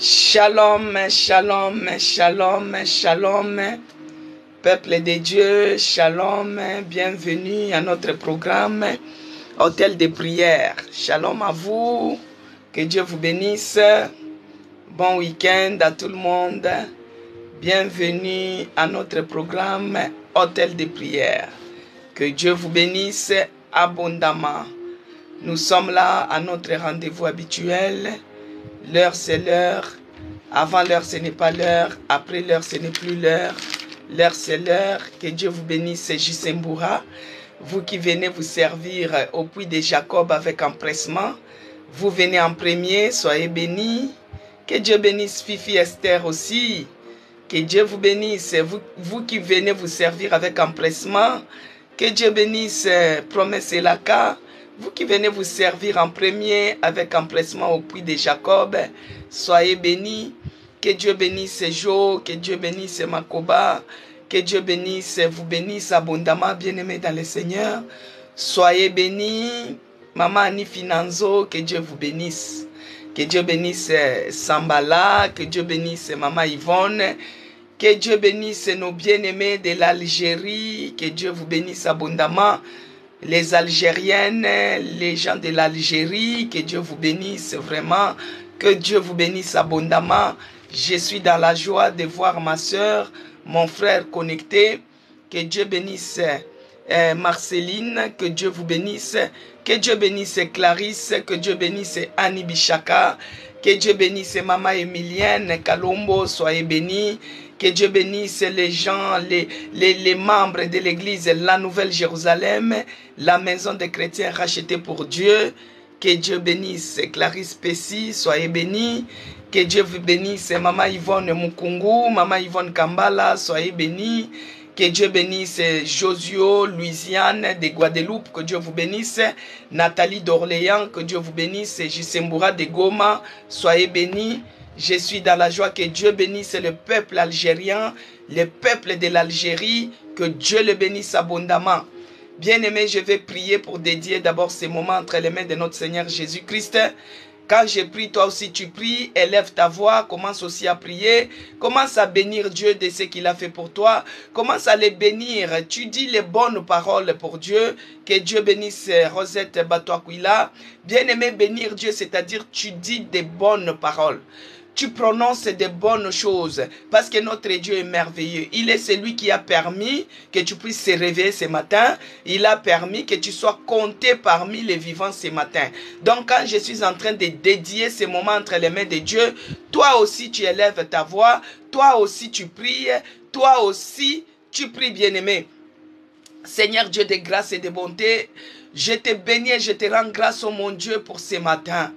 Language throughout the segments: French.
Shalom, shalom, shalom, shalom. Peuple de Dieu, shalom, bienvenue à notre programme Hôtel de prière. Shalom à vous, que Dieu vous bénisse. Bon week-end à tout le monde. Bienvenue à notre programme Hôtel de prière. Que Dieu vous bénisse abondamment. Nous sommes là à notre rendez-vous habituel. L'heure c'est l'heure. Avant l'heure ce n'est pas l'heure. Après l'heure ce n'est plus l'heure. L'heure c'est l'heure. Que Dieu vous bénisse, Jisemboura. Vous qui venez vous servir au puits de Jacob avec empressement. Vous venez en premier, soyez bénis. Que Dieu bénisse Fifi Esther aussi. Que Dieu vous bénisse. Vous qui venez vous servir avec empressement. Que Dieu bénisse Promesse Elaka. Vous qui venez vous servir en premier avec empressement au puits de Jacob, soyez bénis. Que Dieu bénisse Jo, que Dieu bénisse Makoba, que Dieu vous bénisse abondamment, bien-aimés dans le Seigneur. Soyez bénis. Maman Annie Finanzo, que Dieu vous bénisse. Que Dieu bénisse Sambala, que Dieu bénisse Maman Yvonne. Que Dieu bénisse nos bien-aimés de l'Algérie. Que Dieu vous bénisse abondamment. Les Algériennes, les gens de l'Algérie, que Dieu vous bénisse vraiment, que Dieu vous bénisse abondamment. Je suis dans la joie de voir ma soeur, mon frère connecté. Que Dieu bénisse Marceline, que Dieu vous bénisse. Que Dieu bénisse Clarisse, que Dieu bénisse Annie Bichaka. Que Dieu bénisse Maman Emilienne Kalombo, soyez bénis. Que Dieu bénisse les gens, les membres de l'église La Nouvelle Jérusalem, la maison des chrétiens rachetée pour Dieu. Que Dieu bénisse Clarisse Pessi, soyez bénis. Que Dieu vous bénisse Maman Yvonne Mukungu, Maman Yvonne Kambala, soyez bénis. Que Dieu bénisse Josio, Louisiane de Guadeloupe, que Dieu vous bénisse. Nathalie d'Orléans, que Dieu vous bénisse. Jisemboura de Goma, soyez bénis. Je suis dans la joie, que Dieu bénisse le peuple algérien, le peuple de l'Algérie, que Dieu le bénisse abondamment. Bien-aimé, je vais prier pour dédier d'abord ces moments entre les mains de notre Seigneur Jésus-Christ. Quand je prie, toi aussi tu pries, élève ta voix, commence aussi à prier, commence à bénir Dieu de ce qu'il a fait pour toi, commence à les bénir, tu dis les bonnes paroles pour Dieu, que Dieu bénisse Rosette Batoakwila. Bien-aimé, bénir Dieu, c'est-à-dire tu dis des bonnes paroles. Tu prononces de bonnes choses parce que notre Dieu est merveilleux. Il est celui qui a permis que tu puisses se réveiller ce matin. Il a permis que tu sois compté parmi les vivants ce matin. Donc quand je suis en train de dédier ces moments entre les mains de Dieu, toi aussi tu élèves ta voix, toi aussi tu pries, toi aussi tu pries, bien-aimé. Seigneur Dieu de grâce et de bonté, je te bénis et je te rends grâce, oh mon Dieu, pour ce matin.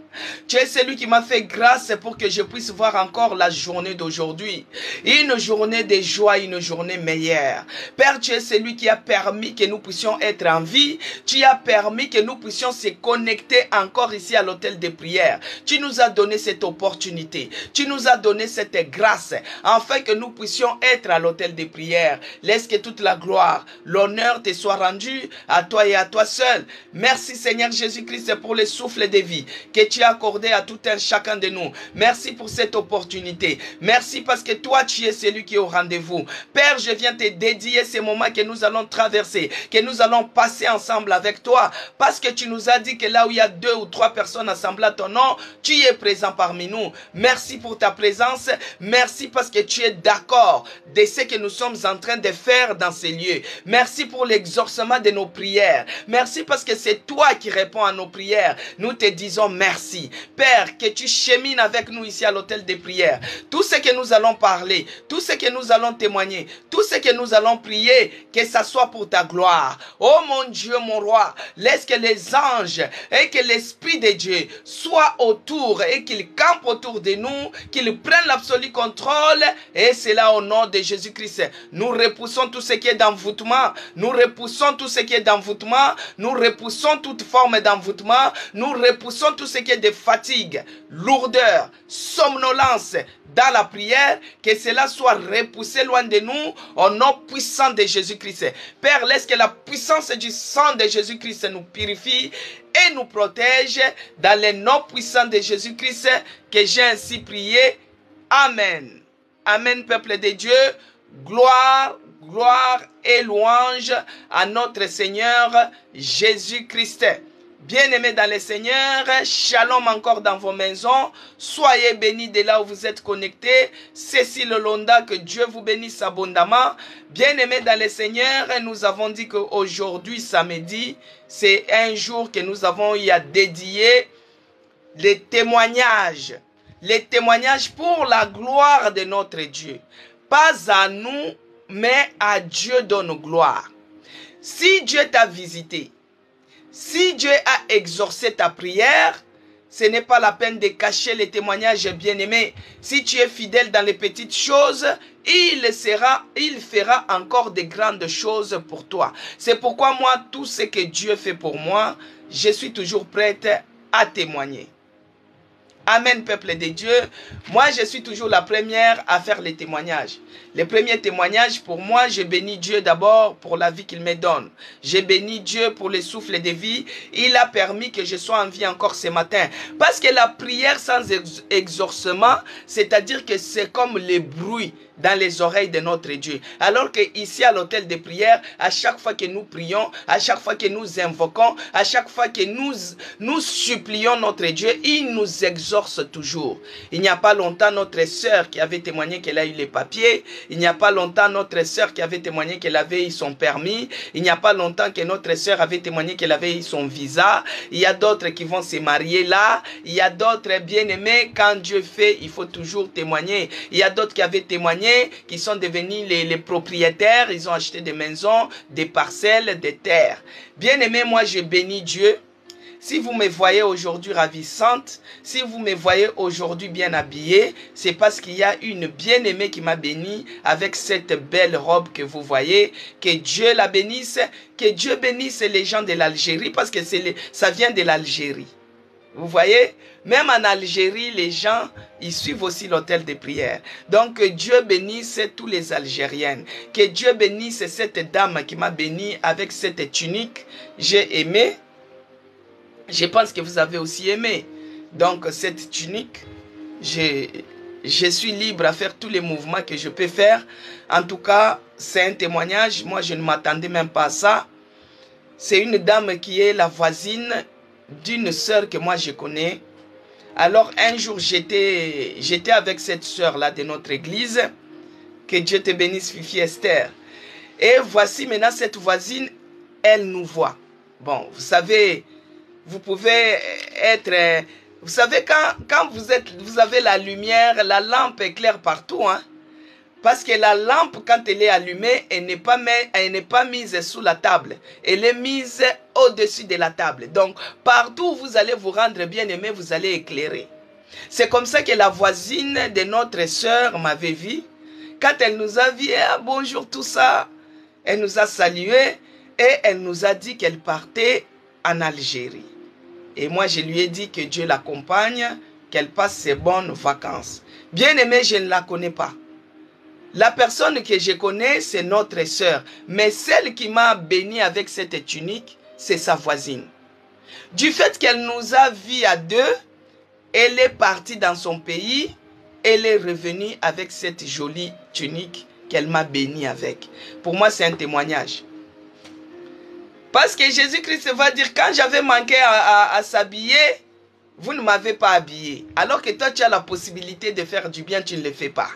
Tu es celui qui m'a fait grâce pour que je puisse voir encore la journée d'aujourd'hui. Une journée de joie, une journée meilleure. Père, tu es celui qui a permis que nous puissions être en vie. Tu as permis que nous puissions se connecter encore ici à l'hôtel de prière. Tu nous as donné cette opportunité. Tu nous as donné cette grâce afin que nous puissions être à l'hôtel de prière. Laisse que toute la gloire, l'honneur te soit rendu à toi et à toi seul. Merci Seigneur Jésus-Christ pour le souffle de vie que tu as accordé à tout un chacun de nous. Merci pour cette opportunité. Merci parce que toi tu es celui qui est au rendez-vous. Père, je viens te dédier ces moments que nous allons traverser, que nous allons passer ensemble avec toi, parce que tu nous as dit que là où il y a 2 ou 3 personnes assemblées à ton nom, tu es présent parmi nous. Merci pour ta présence. Merci parce que tu es d'accord de ce que nous sommes en train de faire dans ces lieux. Merci pour l'exaucement de nos prières. Merci parce que c'est toi qui réponds à nos prières. Nous te disons merci. Père, que tu chemines avec nous ici à l'hôtel des prières. Tout ce que nous allons parler, tout ce que nous allons témoigner, tout ce que nous allons prier, que ça soit pour ta gloire. Oh mon Dieu, mon roi, laisse que les anges et que l'Esprit de Dieu soient autour et qu'il campe autour de nous, qu'il prenne l'absolu contrôle, et c'est là au nom de Jésus-Christ. Nous repoussons tout ce qui est d'envoûtement, nous repoussons tout ce qui est d'envoûtement, nous repoussons toute forme d'envoûtement, nous repoussons tout ce qui est de fatigue, lourdeur, somnolence dans la prière, que cela soit repoussé loin de nous au nom puissant de Jésus-Christ. Père, laisse que la puissance du sang de Jésus-Christ nous purifie et nous protège dans le nom puissant de Jésus-Christ, que j'ai ainsi prié Amen. Amen, peuple de Dieu. Gloire, gloire et louange à notre Seigneur Jésus-Christ. Bien-aimés dans le Seigneur, shalom encore dans vos maisons. Soyez bénis de là où vous êtes connectés. Cécile Londa, que Dieu vous bénisse abondamment. Bien-aimés dans le Seigneur, nous avons dit qu'aujourd'hui, samedi, c'est un jour que nous avons dédié les témoignages. Les témoignages pour la gloire de notre Dieu. Pas à nous, mais à Dieu donne gloire. Si Dieu t'a visité, si Dieu a exaucé ta prière, ce n'est pas la peine de cacher les témoignages, bien-aimés. Si tu es fidèle dans les petites choses, il fera encore de grandes choses pour toi. C'est pourquoi moi, tout ce que Dieu fait pour moi, je suis toujours prête à témoigner. Amen, peuple de Dieu. Moi, je suis toujours la première à faire les témoignages. Les premiers témoignages, pour moi, je bénis Dieu d'abord pour la vie qu'il me donne. Je bénis Dieu pour le souffle de vie. Il a permis que je sois en vie encore ce matin. Parce que la prière sans exaucement, c'est-à-dire que c'est comme le bruit dans les oreilles de notre Dieu. Alors que ici à l'hôtel de prière, à chaque fois que nous prions, à chaque fois que nous invoquons, à chaque fois que nous supplions notre Dieu, il nous exauce toujours. Il n'y a pas longtemps, notre sœur qui avait témoigné qu'elle a eu les papiers, il n'y a pas longtemps, notre sœur qui avait témoigné qu'elle avait eu son permis, il n'y a pas longtemps que notre sœur avait témoigné qu'elle avait eu son visa, il y a d'autres qui vont se marier là, il y a d'autres bien-aimés, quand Dieu fait, il faut toujours témoigner. Il y a d'autres qui avaient témoigné, qui sont devenus les propriétaires, ils ont acheté des maisons, des parcelles, des terres. Bien-aimés, moi je bénis Dieu. Si vous me voyez aujourd'hui ravissante, si vous me voyez aujourd'hui bien habillée, c'est parce qu'il y a une bien-aimée qui m'a béni avec cette belle robe que vous voyez. Que Dieu la bénisse, que Dieu bénisse les gens de l'Algérie parce que ça vient de l'Algérie. Vous voyez, même en Algérie, les gens, ils suivent aussi l'hôtel de prière. Donc, que Dieu bénisse tous les Algériennes. Que Dieu bénisse cette dame qui m'a béni avec cette tunique. J'ai aimé. Je pense que vous avez aussi aimé. Donc, cette tunique, je suis libre à faire tous les mouvements que je peux faire. En tout cas, c'est un témoignage. Moi, je ne m'attendais même pas à ça. C'est une dame qui est la voisine d'une sœur que moi je connais. Alors un jour j'étais avec cette sœur-là de notre église. Que Dieu te bénisse, Fifi Esther. Et voici maintenant cette voisine, elle nous voit. Bon, vous savez, vous pouvez être... Vous savez, quand vous avez la lumière, la lampe éclaire partout, hein. Parce que la lampe, quand elle est allumée, elle n'est pas mise sous la table. Elle est mise au-dessus de la table. Donc, partout où vous allez vous rendre bien aimé, vous allez éclairer. C'est comme ça que la voisine de notre sœur m'avait vu. Quand elle nous a vu, ah, bonjour, tout ça, elle nous a salué et elle nous a dit qu'elle partait en Algérie. Et moi, je lui ai dit que Dieu l'accompagne, qu'elle passe ses bonnes vacances. Bien aimé, je ne la connais pas. La personne que je connais, c'est notre sœur. Mais celle qui m'a béni avec cette tunique, c'est sa voisine. Du fait qu'elle nous a vus à deux, elle est partie dans son pays. Elle est revenue avec cette jolie tunique qu'elle m'a béni avec. Pour moi, c'est un témoignage. Parce que Jésus-Christ va dire, quand j'avais manqué à s'habiller, vous ne m'avez pas habillé. Alors que toi, tu as la possibilité de faire du bien, tu ne le fais pas.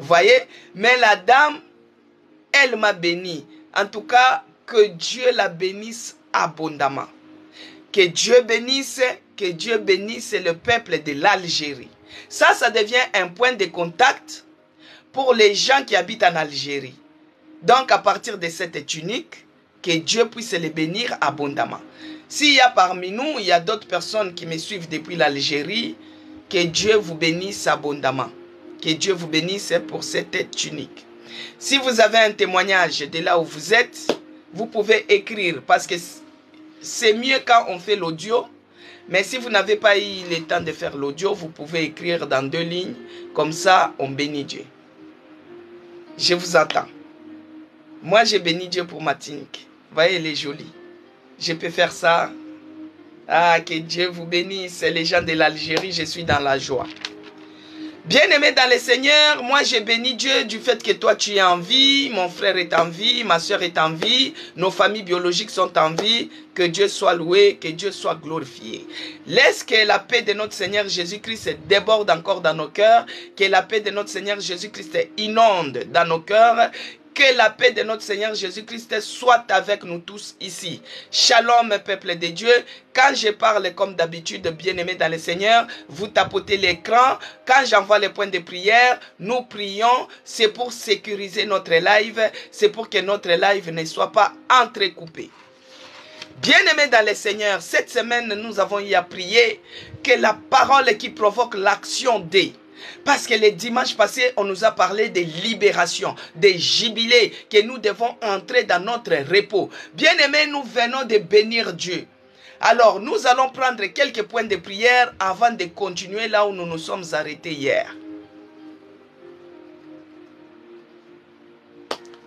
Voyez, mais la dame, elle m'a béni. En tout cas, que Dieu la bénisse abondamment. Que Dieu bénisse le peuple de l'Algérie. Ça devient un point de contact pour les gens qui habitent en Algérie. Donc, à partir de cette tunique, que Dieu puisse les bénir abondamment. S'il y a parmi nous, il y a d'autres personnes qui me suivent depuis l'Algérie, que Dieu vous bénisse abondamment. Que Dieu vous bénisse pour cette tunique. Si vous avez un témoignage de là où vous êtes, vous pouvez écrire parce que c'est mieux quand on fait l'audio. Mais si vous n'avez pas eu le temps de faire l'audio, vous pouvez écrire dans 2 lignes. Comme ça, on bénit Dieu. Je vous attends. Moi, j'ai béni Dieu pour ma tunique. Vous voyez, elle est jolie. Je peux faire ça. Ah, que Dieu vous bénisse. Les gens de l'Algérie, je suis dans la joie. Bien-aimé dans le Seigneur, moi je bénis Dieu du fait que toi tu es en vie, mon frère est en vie, ma soeur est en vie, nos familles biologiques sont en vie. Que Dieu soit loué, que Dieu soit glorifié. Laisse que la paix de notre Seigneur Jésus-Christ déborde encore dans nos cœurs, que la paix de notre Seigneur Jésus-Christ inonde dans nos cœurs. Que la paix de notre Seigneur Jésus-Christ soit avec nous tous ici. Shalom, peuple de Dieu. Quand je parle comme d'habitude, bien-aimés dans le Seigneur, vous tapotez l'écran. Quand j'envoie les points de prière, nous prions. C'est pour sécuriser notre live. C'est pour que notre live ne soit pas entrecoupé. Bien-aimés dans le Seigneur, cette semaine, nous avons eu à prier que la parole qui provoque l'action des... Parce que le dimanche passé, on nous a parlé de libération, de jubilé, que nous devons entrer dans notre repos. Bien-aimés, nous venons de bénir Dieu. Alors, nous allons prendre quelques points de prière avant de continuer là où nous nous sommes arrêtés hier.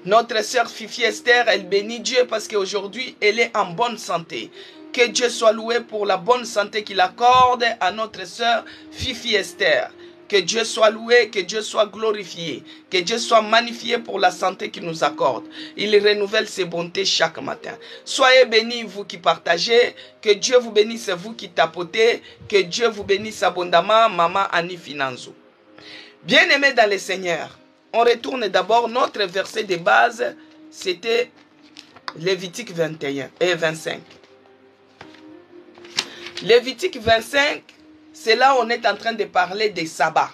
Notre sœur Fifi Esther, elle bénit Dieu parce qu'aujourd'hui, elle est en bonne santé. Que Dieu soit loué pour la bonne santé qu'il accorde à notre sœur Fifi Esther. Que Dieu soit loué, que Dieu soit glorifié, que Dieu soit magnifié pour la santé qu'il nous accorde. Il renouvelle ses bontés chaque matin. Soyez bénis, vous qui partagez, que Dieu vous bénisse, vous qui tapotez, que Dieu vous bénisse abondamment, Maman Annie Finanzo. Bien-aimés dans le Seigneur, on retourne d'abord, notre verset de base, c'était Lévitique 21 et 25. Lévitique 25, c'est là où on est en train de parler des sabbats,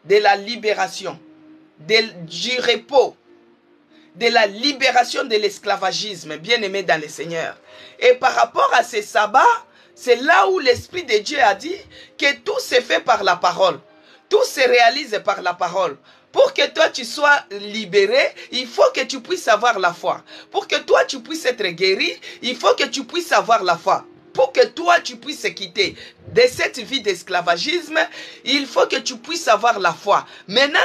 de la libération, du repos, de la libération de l'esclavagisme, bien-aimé dans le Seigneur. Et par rapport à ces sabbats, c'est là où l'Esprit de Dieu a dit que tout se fait par la parole. Tout se réalise par la parole. Pour que toi tu sois libéré, il faut que tu puisses avoir la foi. Pour que toi tu puisses être guéri, il faut que tu puisses avoir la foi. Pour que toi tu puisses quitter de cette vie d'esclavagisme, il faut que tu puisses avoir la foi. Maintenant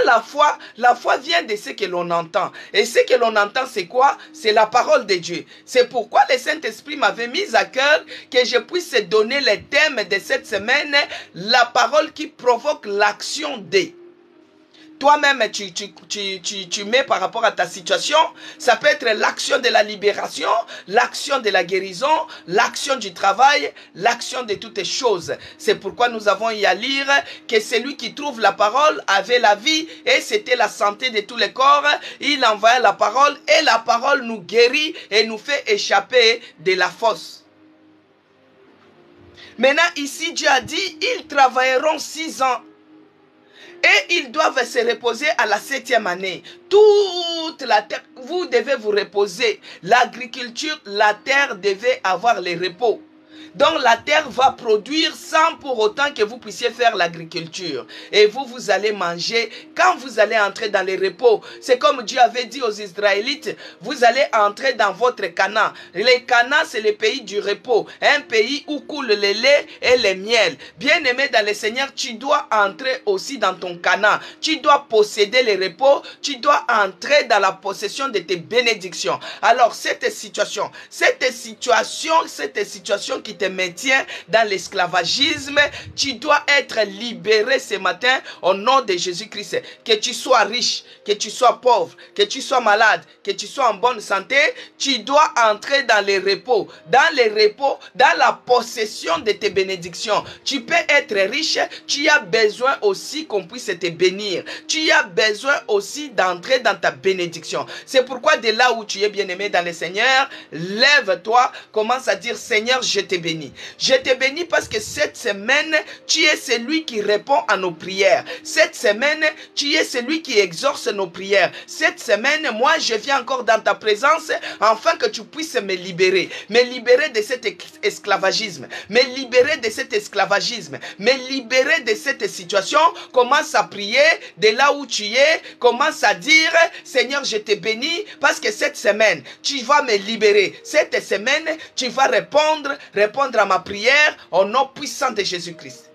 la foi vient de ce que l'on entend. Et ce que l'on entend c'est quoi? C'est la parole de Dieu. C'est pourquoi le Saint-Esprit m'avait mis à cœur que je puisse donner le thème de cette semaine, la parole qui provoque l'action des... Toi-même, tu mets par rapport à ta situation, ça peut être l'action de la libération, l'action de la guérison, l'action du travail, l'action de toutes les choses. C'est pourquoi nous avons eu à lire que celui qui trouve la parole avait la vie et c'était la santé de tous les corps. Il envoya la parole et la parole nous guérit et nous fait échapper de la fosse. Maintenant, ici, Dieu a dit, ils travailleront 6 ans. Et ils doivent se reposer à la 7e année. Toute la terre, vous devez vous reposer. L'agriculture, la terre devait avoir les repos. Donc la terre va produire sans pour autant que vous puissiez faire l'agriculture. Et vous allez manger quand vous allez entrer dans les repos. C'est comme Dieu avait dit aux Israélites, vous allez entrer dans votre Canaan. Les Canaan, c'est le pays du repos. Un pays où coule le lait et le miel. Bien-aimé dans le Seigneur, tu dois entrer aussi dans ton Canaan. Tu dois posséder les repos. Tu dois entrer dans la possession de tes bénédictions. Alors cette situation qui te maintient dans l'esclavagisme, tu dois être libéré ce matin au nom de Jésus-Christ. Que tu sois riche, que tu sois pauvre, que tu sois malade, que tu sois en bonne santé, tu dois entrer dans les repos, dans la possession de tes bénédictions. Tu peux être riche, tu as besoin aussi qu'on puisse te bénir. Tu as besoin aussi d'entrer dans ta bénédiction. C'est pourquoi de là où tu es bien-aimé dans le Seigneur, lève-toi, commence à dire Seigneur, je te bénis. Je te bénis parce que cette semaine, tu es celui qui répond à nos prières. Cette semaine, tu es celui qui exauce nos prières. Cette semaine, moi, je viens encore dans ta présence afin que tu puisses me libérer de cet esclavagisme, me libérer de cet esclavagisme, me libérer de cette situation. Commence à prier de là où tu es, commence à dire Seigneur, je te bénis parce que cette semaine, tu vas me libérer. Cette semaine, tu vas répondre à ma prière au nom puissant de Jésus-Christ.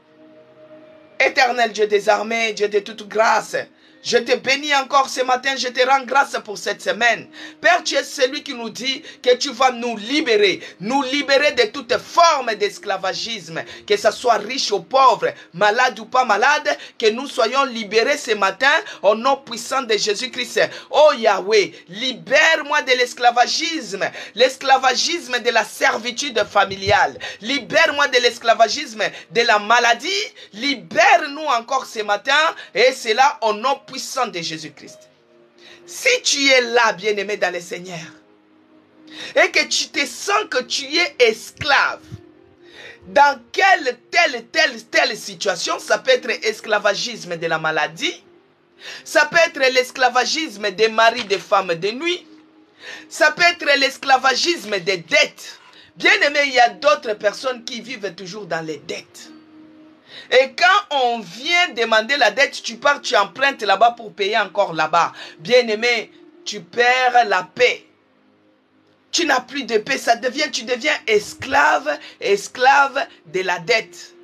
Éternel Dieu des armées, Dieu de toute grâce, Je te bénis encore ce matin, je te rends grâce pour cette semaine. Père, tu es celui qui nous dit que tu vas nous libérer de toute forme d'esclavagisme, que ce soit riche ou pauvre, malade ou pas malade, que nous soyons libérés ce matin au nom puissant de Jésus-Christ. Oh Yahweh, libère-moi de l'esclavagisme de la servitude familiale. Libère-moi de l'esclavagisme de la maladie. Libère-nous encore ce matin, et c'est là au nom puissant de Jésus-Christ. Si tu es là, bien-aimé dans le Seigneur, et que tu te sens que tu es esclave, dans telle situation, ça peut être esclavagisme de la maladie, ça peut être l'esclavagisme des maris, des femmes de nuit, ça peut être l'esclavagisme des dettes. Bien-aimé, il y a d'autres personnes qui vivent toujours dans les dettes. Et quand on vient demander la dette, tu pars, tu empruntes là-bas pour payer encore là-bas. Bien-aimé, tu perds la paix. Tu n'as plus de paix, tu deviens esclave de la dette.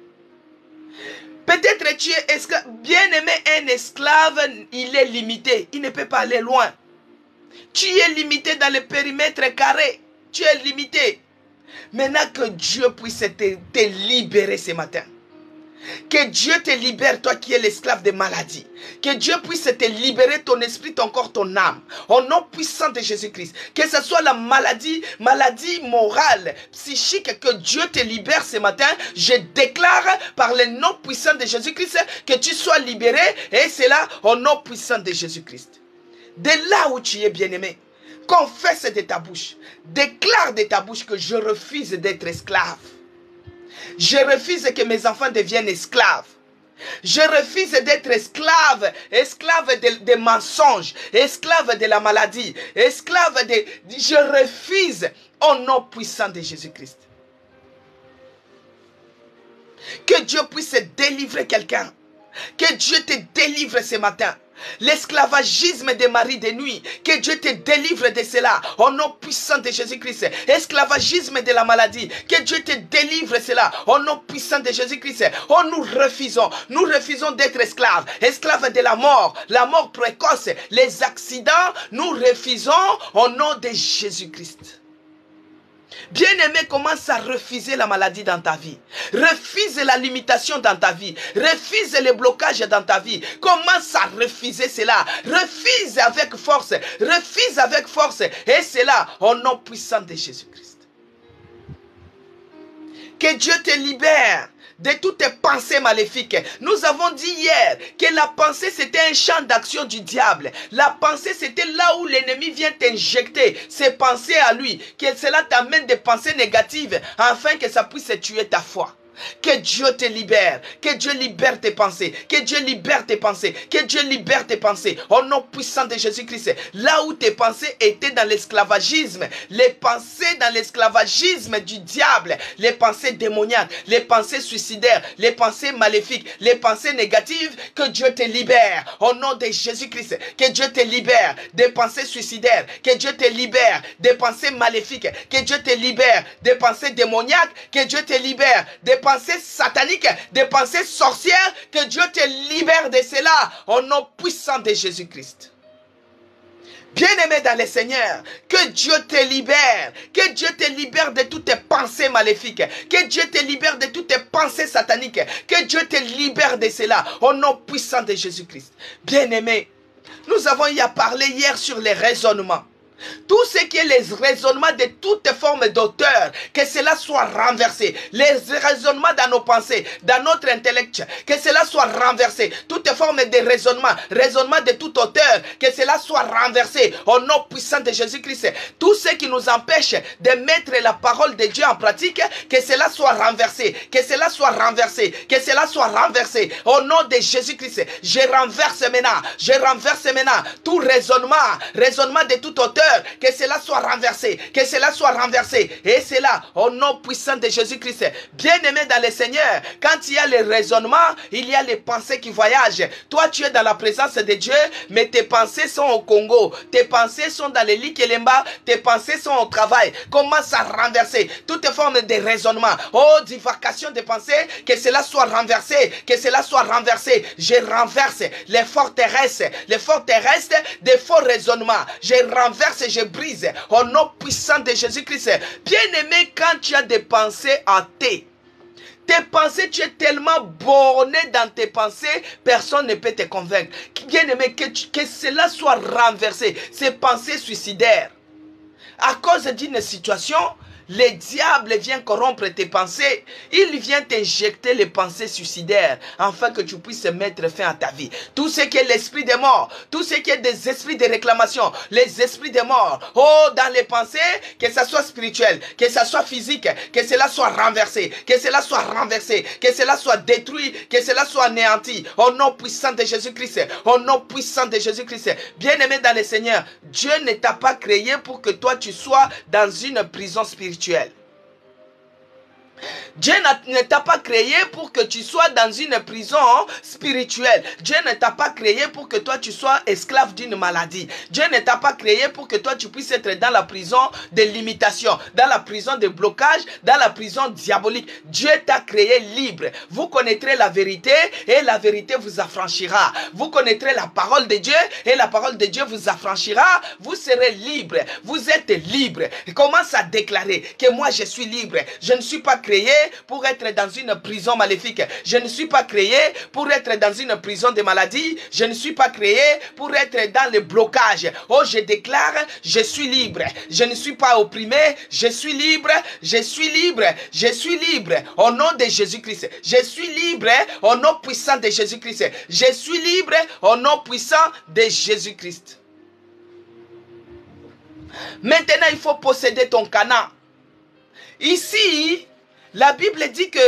Peut-être tu es esclave. Bien-aimé, un esclave, il est limité. Il ne peut pas aller loin. Tu es limité dans le périmètre carré. Tu es limité. Maintenant que Dieu puisse te libérer ce matin. Que Dieu te libère, toi qui es l'esclave des maladies. Que Dieu puisse te libérer ton esprit, ton corps, ton âme. Au nom puissant de Jésus-Christ. Que ce soit la maladie morale, psychique, que Dieu te libère ce matin. Je déclare par le nom puissant de Jésus-Christ que tu sois libéré. Et c'est là, au nom puissant de Jésus-Christ. De là où tu es bien-aimé, confesse de ta bouche. Déclare de ta bouche que je refuse d'être esclave. Je refuse que mes enfants deviennent esclaves. Je refuse d'être esclave des mensonges, esclave de la maladie, esclave de... Je refuse au nom puissant de Jésus-Christ. Que Dieu puisse délivrer quelqu'un. Que Dieu te délivre ce matin. L'esclavagisme des maris de nuit, que Dieu te délivre de cela au nom puissant de Jésus-Christ. Esclavagisme de la maladie, que Dieu te délivre de cela au nom puissant de Jésus-Christ. Oh, nous refusons d'être esclaves de la mort précoce, les accidents, nous refusons au nom de Jésus-Christ. Bien-aimé, commence à refuser la maladie dans ta vie. Refuse la limitation dans ta vie. Refuse les blocages dans ta vie. Commence à refuser cela. Refuse avec force. Refuse avec force. Et c'est là, au nom puissant de Jésus-Christ. Que Dieu te libère de toutes tes pensées maléfiques. Nous avons dit hier que la pensée c'était un champ d'action du diable. La pensée c'était là où l'ennemi vient t'injecter ses pensées à lui. Que cela t'amène des pensées négatives afin que ça puisse tuer ta foi. Que Dieu te libère. Que Dieu libère tes pensées. Que Dieu libère tes pensées. Que Dieu libère tes pensées. Au nom puissant de Jésus-Christ. Là où tes pensées étaient dans l'esclavagisme. Les pensées dans l'esclavagisme du diable. Les pensées démoniaques. Les pensées suicidaires. Les pensées maléfiques. Les pensées négatives. Que Dieu te libère. Au nom de Jésus-Christ. Que Dieu te libère des pensées suicidaires. Que Dieu te libère des pensées maléfiques. Que Dieu te libère des pensées démoniaques. Que Dieu te libère des pensées sataniques, des pensées sorcières, que Dieu te libère de cela au nom puissant de Jésus-Christ. Bien-aimé dans le Seigneur, que Dieu te libère, que Dieu te libère de toutes tes pensées maléfiques, que Dieu te libère de toutes tes pensées sataniques, que Dieu te libère de cela au nom puissant de Jésus-Christ. Bien-aimé, nous avons y à parler hier sur les raisonnements. Tout ce qui est les raisonnements de toutes formes d'auteur, que cela soit renversé. Les raisonnements dans nos pensées, dans notre intellect, que cela soit renversé. Toutes formes de raisonnement de tout auteur, que cela soit renversé au nom puissant de Jésus-Christ. Tout ce qui nous empêche de mettre la parole de Dieu en pratique, que cela soit renversé, que cela soit renversé, que cela soit renversé au nom de Jésus-Christ. Je renverse maintenant tout raisonnement de tout auteur peur, que cela soit renversé, que cela soit renversé. Et c'est là, au nom puissant de Jésus-Christ. Bien-aimé dans le Seigneur, quand il y a les raisonnements, il y a les pensées qui voyagent. Toi, tu es dans la présence de Dieu, mais tes pensées sont au Congo. Tes pensées sont dans les lits Kelemba, tes pensées sont au travail. Commence à renverser toutes formes de raisonnement. Oh, divacation de pensées, que cela soit renversé, que cela soit renversé. Je renverse les forteresses des faux raisonnements. Je renverse et je brise au nom puissant de Jésus-Christ. Bien-aimé, quand tu as des pensées athées, tes pensées, tu es tellement borné dans tes pensées, personne ne peut te convaincre. Bien-aimé, que cela soit renversé, ces pensées suicidaires. À cause d'une situation, le diable vient corrompre tes pensées. Il vient t'injecter les pensées suicidaires afin que tu puisses mettre fin à ta vie. Tout ce qui est l'esprit des morts, tout ce qui est des esprits de réclamation, les esprits des morts, oh, dans les pensées, que ça soit spirituel, que ça soit physique, que cela soit renversé, que cela soit renversé, que cela soit détruit, que cela soit anéanti. Au nom puissant de Jésus-Christ, au nom puissant de Jésus-Christ. Bien-aimé dans le Seigneur, Dieu ne t'a pas créé pour que toi tu sois dans une prison spirituelle. Dieu ne t'a pas créé pour que tu sois dans une prison spirituelle. Dieu ne t'a pas créé pour que toi tu sois esclave d'une maladie. Dieu ne t'a pas créé pour que toi tu puisses être dans la prison de limitation, dans la prison de blocage, dans la prison diabolique. Dieu t'a créé libre. Vous connaîtrez la vérité et la vérité vous affranchira. Vous connaîtrez la parole de Dieu et la parole de Dieu vous affranchira. Vous serez libre. Vous êtes libre. Commence à déclarer que moi je suis libre. Je ne suis pas créé pour être dans une prison maléfique. Je ne suis pas créé pour être dans une prison de maladie. Je ne suis pas créé pour être dans le blocage. Oh, je déclare, je suis libre. Je ne suis pas opprimé. Je suis libre. Je suis libre. Je suis libre. Au nom de Jésus-Christ. Je suis libre au nom puissant de Jésus-Christ. Je suis libre au nom puissant de Jésus-Christ. Maintenant, il faut posséder ton Canaan. Ici, la Bible dit que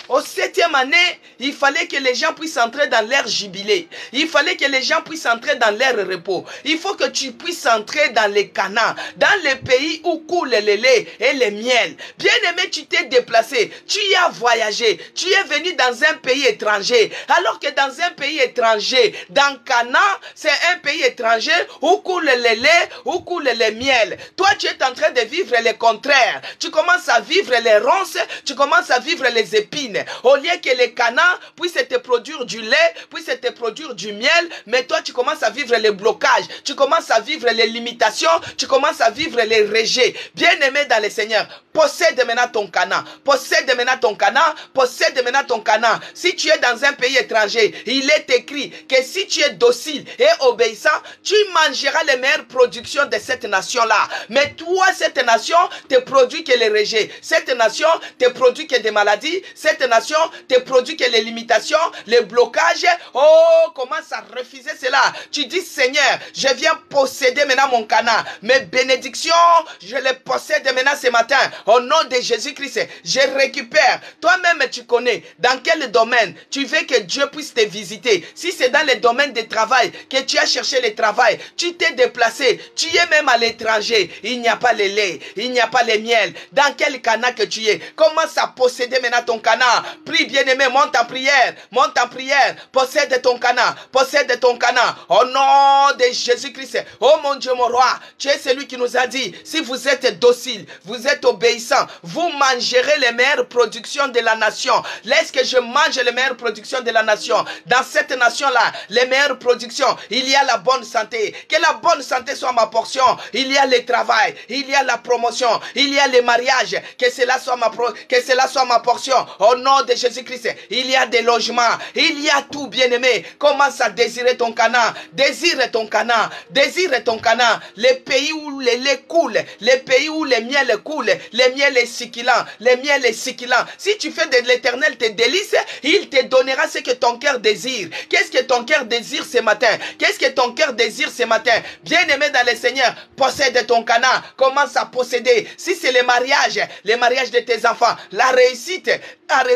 au 7e année, il fallait que les gens puissent entrer dans leur jubilé. Il fallait que les gens puissent entrer dans leur repos. Il faut que tu puisses entrer dans les Canaan, dans les pays où coule le lait et le miel. Bien-aimé, tu t'es déplacé, tu y as voyagé, tu es venu dans un pays étranger. Alors que dans un pays étranger, dans Canaan, c'est un pays étranger où coule le lait, où coule le miel. Toi, tu es en train de vivre le contraire. Tu commences à vivre les ronces, tu commences à vivre les épines. Au lieu que les Canaan puissent te produire du lait, puissent te produire du miel, mais toi tu commences à vivre les blocages, tu commences à vivre les limitations, tu commences à vivre les rejets. Bien-aimé dans le Seigneur, possède maintenant ton Canaan, possède maintenant ton Canaan, possède maintenant ton Canaan. Si tu es dans un pays étranger, il est écrit que si tu es docile et obéissant, tu mangeras les meilleures productions de cette nation-là. Mais toi, cette nation te produit que les rejets, cette nation te produit que des maladies, cette nation te produit que les limitations, les blocages. Oh, commence à refuser cela. Tu dis, Seigneur, je viens posséder maintenant mon Canaan. Mes bénédictions, je les possède maintenant ce matin. Au nom de Jésus-Christ, je récupère. Toi-même, tu connais dans quel domaine tu veux que Dieu puisse te visiter. Si c'est dans le domaine du travail, que tu as cherché le travail, tu t'es déplacé, tu es même à l'étranger, il n'y a pas le lait, il n'y a pas le miel. Dans quel Canaan que tu es, commence à posséder maintenant ton Canaan. Prie, bien-aimé, monte en prière, possède ton Canaan, possède ton Canaan, au nom de Jésus-Christ. Oh mon Dieu, mon roi, tu es celui qui nous a dit, si vous êtes docile, vous êtes obéissant, vous mangerez les meilleures productions de la nation. Laisse que je mange les meilleures productions de la nation. Dans cette nation-là, les meilleures productions, il y a la bonne santé. Que la bonne santé soit ma portion. Il y a le travail, il y a la promotion, il y a les mariages. Que cela soit ma portion. Au nom de Jésus-Christ, il y a des logements, il y a tout, bien-aimé. Commence à désirer ton Canaan, désire ton Canaan, désire ton Canaan. Les pays où le lait coule, les pays où le miel coule, le miel est succulent, le miel est succulent. Si tu fais de l'Éternel tes délices, il te donnera ce que ton cœur désire. Qu'est-ce que ton cœur désire ce matin? Qu'est-ce que ton cœur désire ce matin? Bien-aimé dans le Seigneur, possède ton Canaan, commence à posséder. Si c'est les mariages de tes enfants, la réussite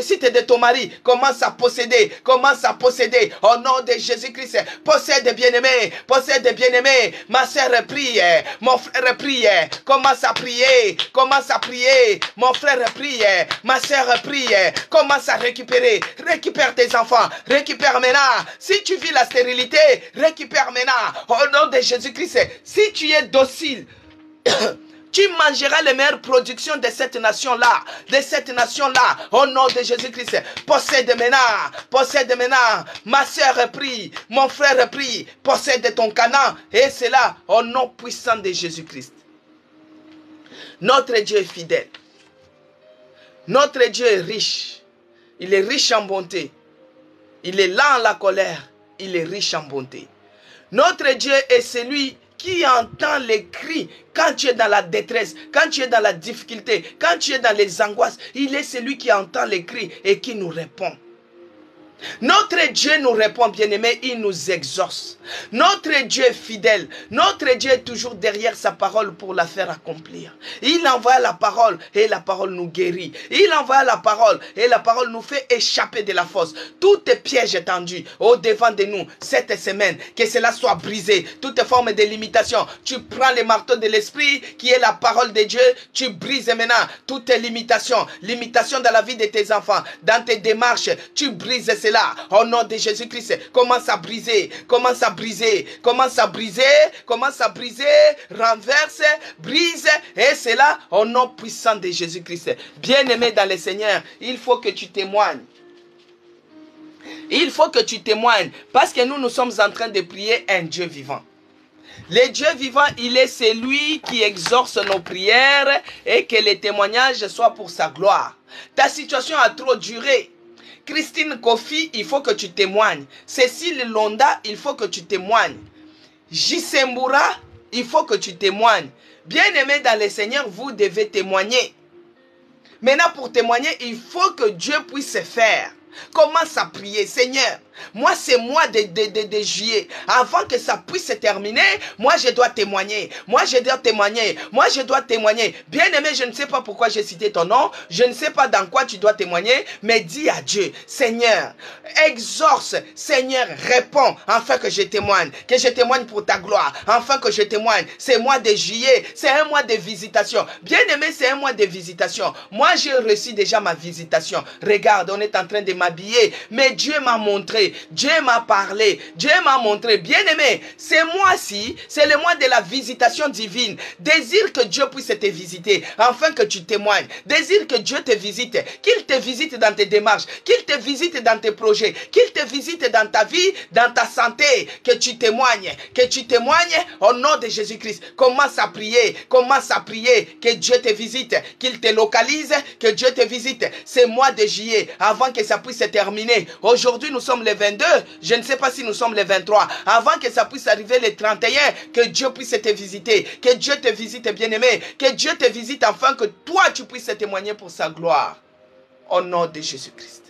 réussite de ton mari, commence à posséder, commence à posséder. Au nom de Jésus-Christ, possède bien-aimé, possède bien-aimé. Ma sœur prie, mon frère prie, commence à prier, commence à prier. Mon frère prie, ma sœur prie, commence à récupérer. Récupère tes enfants, récupère maintenant. Si tu vis la stérilité, récupère maintenant. Au nom de Jésus-Christ, si tu es docile, tu mangeras les meilleures productions de cette nation-là. De cette nation-là. Au nom de Jésus-Christ. Possède maintenant. Possède maintenant. Ma sœur prie. Mon frère prie. Possède ton Canaan. Et c'est là. Au nom puissant de Jésus-Christ. Notre Dieu est fidèle. Notre Dieu est riche. Il est riche en bonté. Il est lent en la colère. Il est riche en bonté. Notre Dieu est celui qui entend les cris quand tu es dans la détresse, quand tu es dans la difficulté, quand tu es dans les angoisses. Il est celui qui entend les cris et qui nous répond. Notre Dieu nous répond, bien-aimé, il nous exauce. Notre Dieu est fidèle. Notre Dieu est toujours derrière sa parole pour la faire accomplir. Il envoie la parole et la parole nous guérit. Il envoie la parole et la parole nous fait échapper de la fosse. Tout piège tendu au devant de nous cette semaine, que cela soit brisé. Toute forme de limitation, tu prends le marteau de l'esprit qui est la parole de Dieu, tu brises maintenant toutes limitations. Limitation dans la vie de tes enfants, dans tes démarches, tu brises cela. Au nom de Jésus-Christ, commence à briser, commence à briser, commence à briser, commence à briser, renverse, brise, et c'est là au nom puissant de Jésus-Christ. Bien-aimé dans le Seigneur, il faut que tu témoignes. Il faut que tu témoignes, parce que nous sommes en train de prier un Dieu vivant. Le Dieu vivant, il est celui qui exauce nos prières et que les témoignages soient pour sa gloire. Ta situation a trop duré. Christine Kofi, il faut que tu témoignes. Cécile Londa, il faut que tu témoignes. Jisembura, il faut que tu témoignes. Bien-aimés dans le Seigneur, vous devez témoigner. Maintenant, pour témoigner, il faut que Dieu puisse faire. Commence à prier, Seigneur. Moi, c'est mois de juillet. Avant que ça puisse se terminer, moi, je dois témoigner. Moi, je dois témoigner. Moi, je dois témoigner. Bien-aimé, je ne sais pas pourquoi j'ai cité ton nom. Je ne sais pas dans quoi tu dois témoigner. Mais dis à Dieu, Seigneur, exorce. Seigneur, réponds afin que je témoigne. Que je témoigne pour ta gloire. Afin que je témoigne. C'est mois de juillet. C'est un mois de visitation. Bien-aimé, c'est un mois de visitation. Moi, j'ai reçu déjà ma visitation. Regarde, on est en train de m'habiller. Mais Dieu m'a montré. Dieu m'a parlé, Dieu m'a montré. Bien-aimé, ce mois-ci, c'est le mois de la visitation divine. Désire que Dieu puisse te visiter, afin que tu témoignes. Désire que Dieu te visite, qu'il te visite dans tes démarches, qu'il te visite dans tes projets, qu'il te visite dans ta vie, dans ta santé, que tu témoignes au nom de Jésus-Christ. Commence à prier, que Dieu te visite, qu'il te localise, que Dieu te visite. C'est mois de juillet, avant que ça puisse se terminer. Aujourd'hui, nous sommes les 22, je ne sais pas si nous sommes les 23, avant que ça puisse arriver les 31, que Dieu puisse te visiter, que Dieu te visite, bien-aimé, que Dieu te visite afin que toi tu puisses témoigner pour sa gloire, au nom de Jésus-Christ.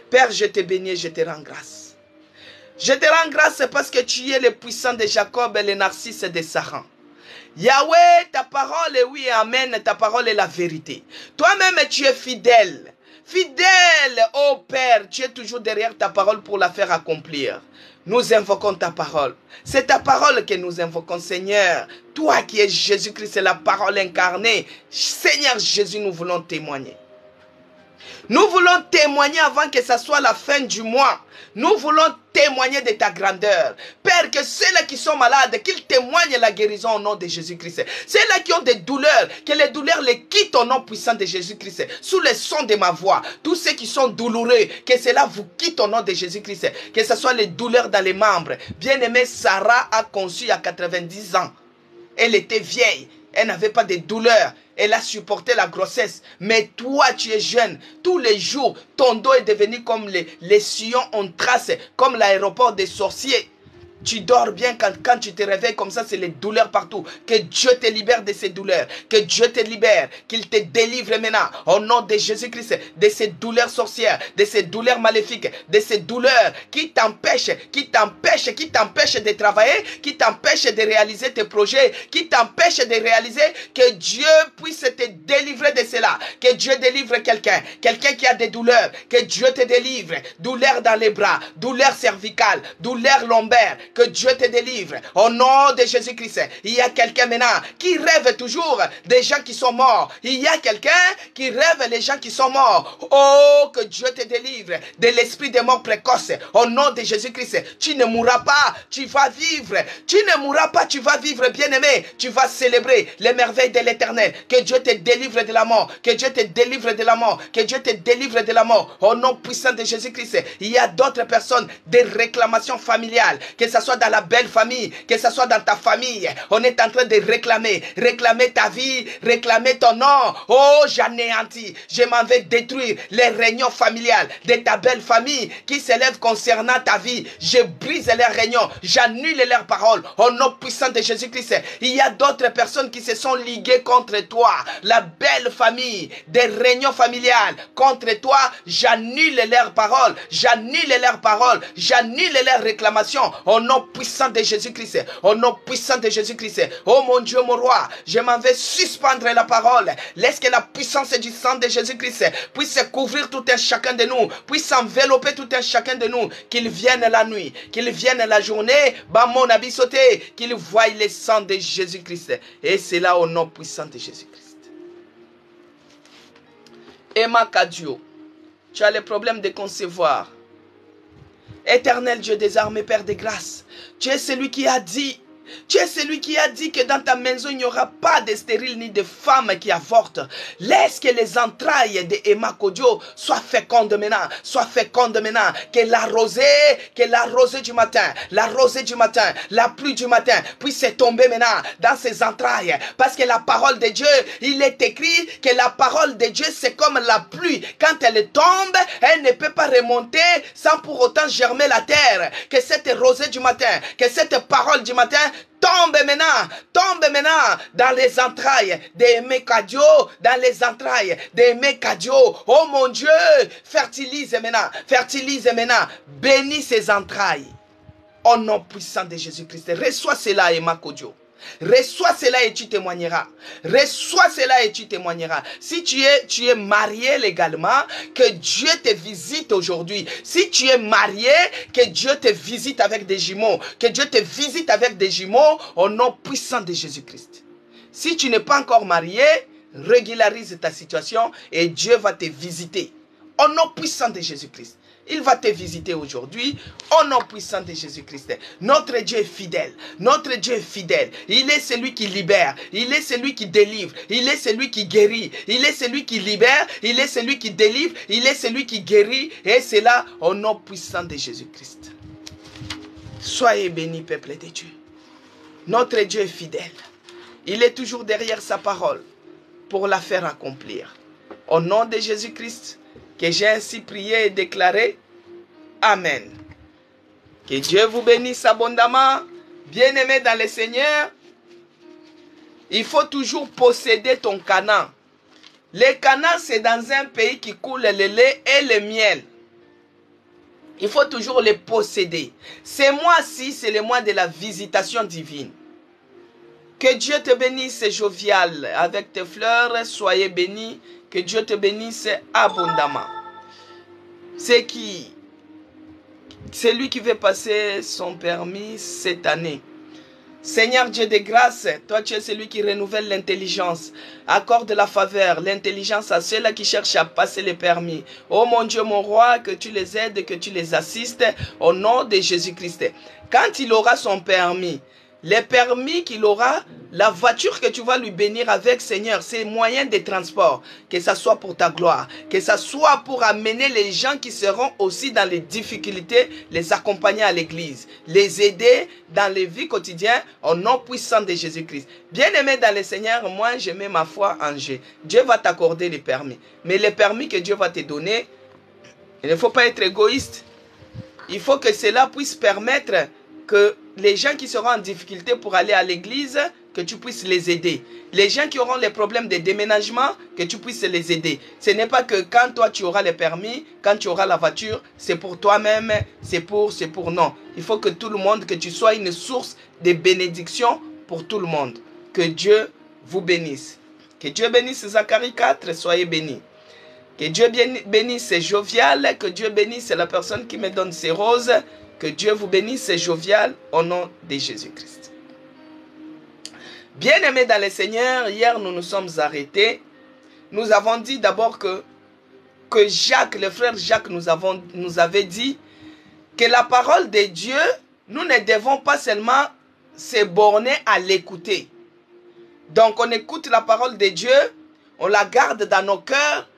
Père, je te bénis, je te rends grâce. Je te rends grâce parce que tu es le puissant de Jacob et le narcisse de Saran. Yahweh, ta parole est oui et amen, ta parole est la vérité. Toi-même tu es fidèle. Fidèle, ô Père, tu es toujours derrière ta parole pour la faire accomplir. Nous invoquons ta parole. C'est ta parole que nous invoquons, Seigneur. Toi qui es Jésus-Christ, c'est la parole incarnée. Seigneur Jésus, nous voulons témoigner. Nous voulons témoigner avant que ce soit la fin du mois. Nous voulons témoigner de ta grandeur. Père, que ceux-là qui sont malades, qu'ils témoignent la guérison au nom de Jésus-Christ. Ceux-là qui ont des douleurs, que les douleurs les quittent au nom puissant de Jésus-Christ. Sous le son de ma voix, tous ceux qui sont douloureux, que cela vous quitte au nom de Jésus-Christ. Que ce soit les douleurs dans les membres. Bien-aimée, Sarah a conçu à 90 ans. Elle était vieille. Elle n'avait pas de douleur. Elle a supporté la grossesse. Mais toi, tu es jeune. Tous les jours, ton dos est devenu comme les sillons en trace, comme l'aéroport des sorciers. Tu dors bien quand tu te réveilles comme ça, c'est les douleurs partout. Que Dieu te libère de ces douleurs. Que Dieu te libère, qu'il te délivre maintenant. Au nom de Jésus-Christ, de ces douleurs sorcières, de ces douleurs maléfiques, de ces douleurs qui t'empêchent de travailler, qui t'empêchent de réaliser tes projets, qui t'empêchent de réaliser que Dieu puisse te délivrer de cela. Que Dieu délivre quelqu'un qui a des douleurs, que Dieu te délivre. Douleurs dans les bras, douleurs cervicales, douleurs lombaires, que Dieu te délivre. Au nom de Jésus-Christ, il y a quelqu'un maintenant qui rêve toujours des gens qui sont morts. Il y a quelqu'un qui rêve les gens qui sont morts. Oh, que Dieu te délivre de l'esprit des morts précoces. Au nom de Jésus-Christ, tu ne mourras pas, tu vas vivre. Tu ne mourras pas, tu vas vivre, bien-aimé. Tu vas célébrer les merveilles de l'Éternel. Que Dieu te délivre de la mort. Que Dieu te délivre de la mort. Que Dieu te délivre de la mort. Au nom puissant de Jésus-Christ, il y a d'autres personnes, des réclamations familiales. Que ce soit dans la belle famille, que ce soit dans ta famille. On est en train de réclamer ta vie, réclamer ton nom. Oh, j'anéantis, je m'en vais détruire les réunions familiales de ta belle famille qui s'élèvent concernant ta vie. Je brise leurs réunions, j'annule leurs paroles. Au nom puissant de Jésus-Christ, il y a d'autres personnes qui se sont liguées contre toi. La belle famille, des réunions familiales contre toi, j'annule leurs paroles, j'annule leurs paroles, j'annule leurs réclamations. Au nom puissant de Jésus-Christ, au nom puissant de Jésus-Christ. Oh mon Dieu, mon roi, je m'en vais suspendre la parole. Laisse que la puissance du sang de Jésus-Christ puisse couvrir tout un chacun de nous, puisse envelopper tout un chacun de nous, qu'il vienne la nuit, qu'il vienne la journée, bah mon habit sauté, qu'il voie le sang de Jésus-Christ. Et c'est là au nom puissant de Jésus-Christ. Emma Kadio, tu as le problème de concevoir. Éternel Dieu des armées, Père de grâce, tu es celui qui a dit, que dans ta maison il n'y aura pas de stérile ni de femmes qui avortent. Laisse que les entrailles de Emma Kodio soient fécondes maintenant, que la rosée du matin, la pluie du matin puisse tomber maintenant dans ses entrailles. Parce que la parole de Dieu, il est écrit que la parole de Dieu c'est comme la pluie. Quand elle tombe, elle ne peut pas remonter sans pour autant germer la terre. Que cette rosée du matin, que cette parole du matin tombe maintenant dans les entrailles d'Aimé Kadio, Oh mon Dieu, fertilise maintenant, bénis ses entrailles. Au nom puissant de Jésus-Christ, reçois cela, Emma Kodio. Reçois cela et tu témoigneras. Si tu es marié légalement, que Dieu te visite aujourd'hui. Si tu es marié, que Dieu te visite avec des jumeaux. Au nom puissant de Jésus-Christ. Si tu n'es pas encore marié, régularise ta situation et Dieu va te visiter. Au nom puissant de Jésus-Christ. Il va te visiter aujourd'hui au nom puissant de Jésus-Christ. Notre Dieu est fidèle. Il est celui qui libère. Il est celui qui délivre. Il est celui qui guérit. Il est celui qui libère. Il est celui qui délivre. Il est celui qui guérit. Et c'est là au nom puissant de Jésus-Christ. Soyez bénis, peuple de Dieu. Notre Dieu est fidèle. Il est toujours derrière sa parole pour la faire accomplir. Au nom de Jésus-Christ, que j'ai ainsi prié et déclaré. Amen. Que Dieu vous bénisse abondamment. Bien-aimés dans le Seigneur, il faut toujours posséder ton Canaan. Le Canaan, c'est dans un pays qui coule le lait et le miel. Il faut toujours les posséder. Ce mois-ci, c'est le mois de la visitation divine. Que Dieu te bénisse jovial avec tes fleurs. Soyez bénis. Que Dieu te bénisse abondamment. C'est lui qui veut passer son permis cette année. Seigneur Dieu de grâce, toi tu es celui qui renouvelle l'intelligence. Accorde la faveur, l'intelligence à ceux-là qui cherchent à passer les permis. Oh mon Dieu, mon roi, que tu les aides, que tu les assistes au nom de Jésus-Christ. Quand il aura son permis, les permis qu'il aura, la voiture que tu vas lui bénir avec, Seigneur, c'est moyen de transport. Que ça soit pour ta gloire. Que ça soit pour amener les gens qui seront aussi dans les difficultés, les accompagner à l'église. Les aider dans les vies quotidiennes au nom puissant de Jésus-Christ. Bien-aimé dans le Seigneur, moi je mets ma foi en Dieu. Dieu va t'accorder les permis. Mais les permis que Dieu va te donner, il ne faut pas être égoïste. Il faut que cela puisse permettre que les gens qui seront en difficulté pour aller à l'église, que tu puisses les aider. Les gens qui auront les problèmes de déménagement, que tu puisses les aider. Ce n'est pas que quand toi tu auras les permis, quand tu auras la voiture, c'est pour toi-même, c'est pour non. Il faut que tout le monde, que tu sois une source de bénédiction pour tout le monde. Que Dieu vous bénisse. Que Dieu bénisse Zacharie 4, soyez bénis. Que Dieu bénisse Jovial, que Dieu bénisse la personne qui me donne ses roses. Que Dieu vous bénisse Jovial au nom de Jésus-Christ. Bien-aimés dans le Seigneur, hier nous nous sommes arrêtés. Nous avons dit d'abord que Jacques, le frère Jacques nous avait dit que la parole de Dieu, nous ne devons pas seulement se borner à l'écouter. Donc on écoute la parole de Dieu, on la garde dans nos cœurs,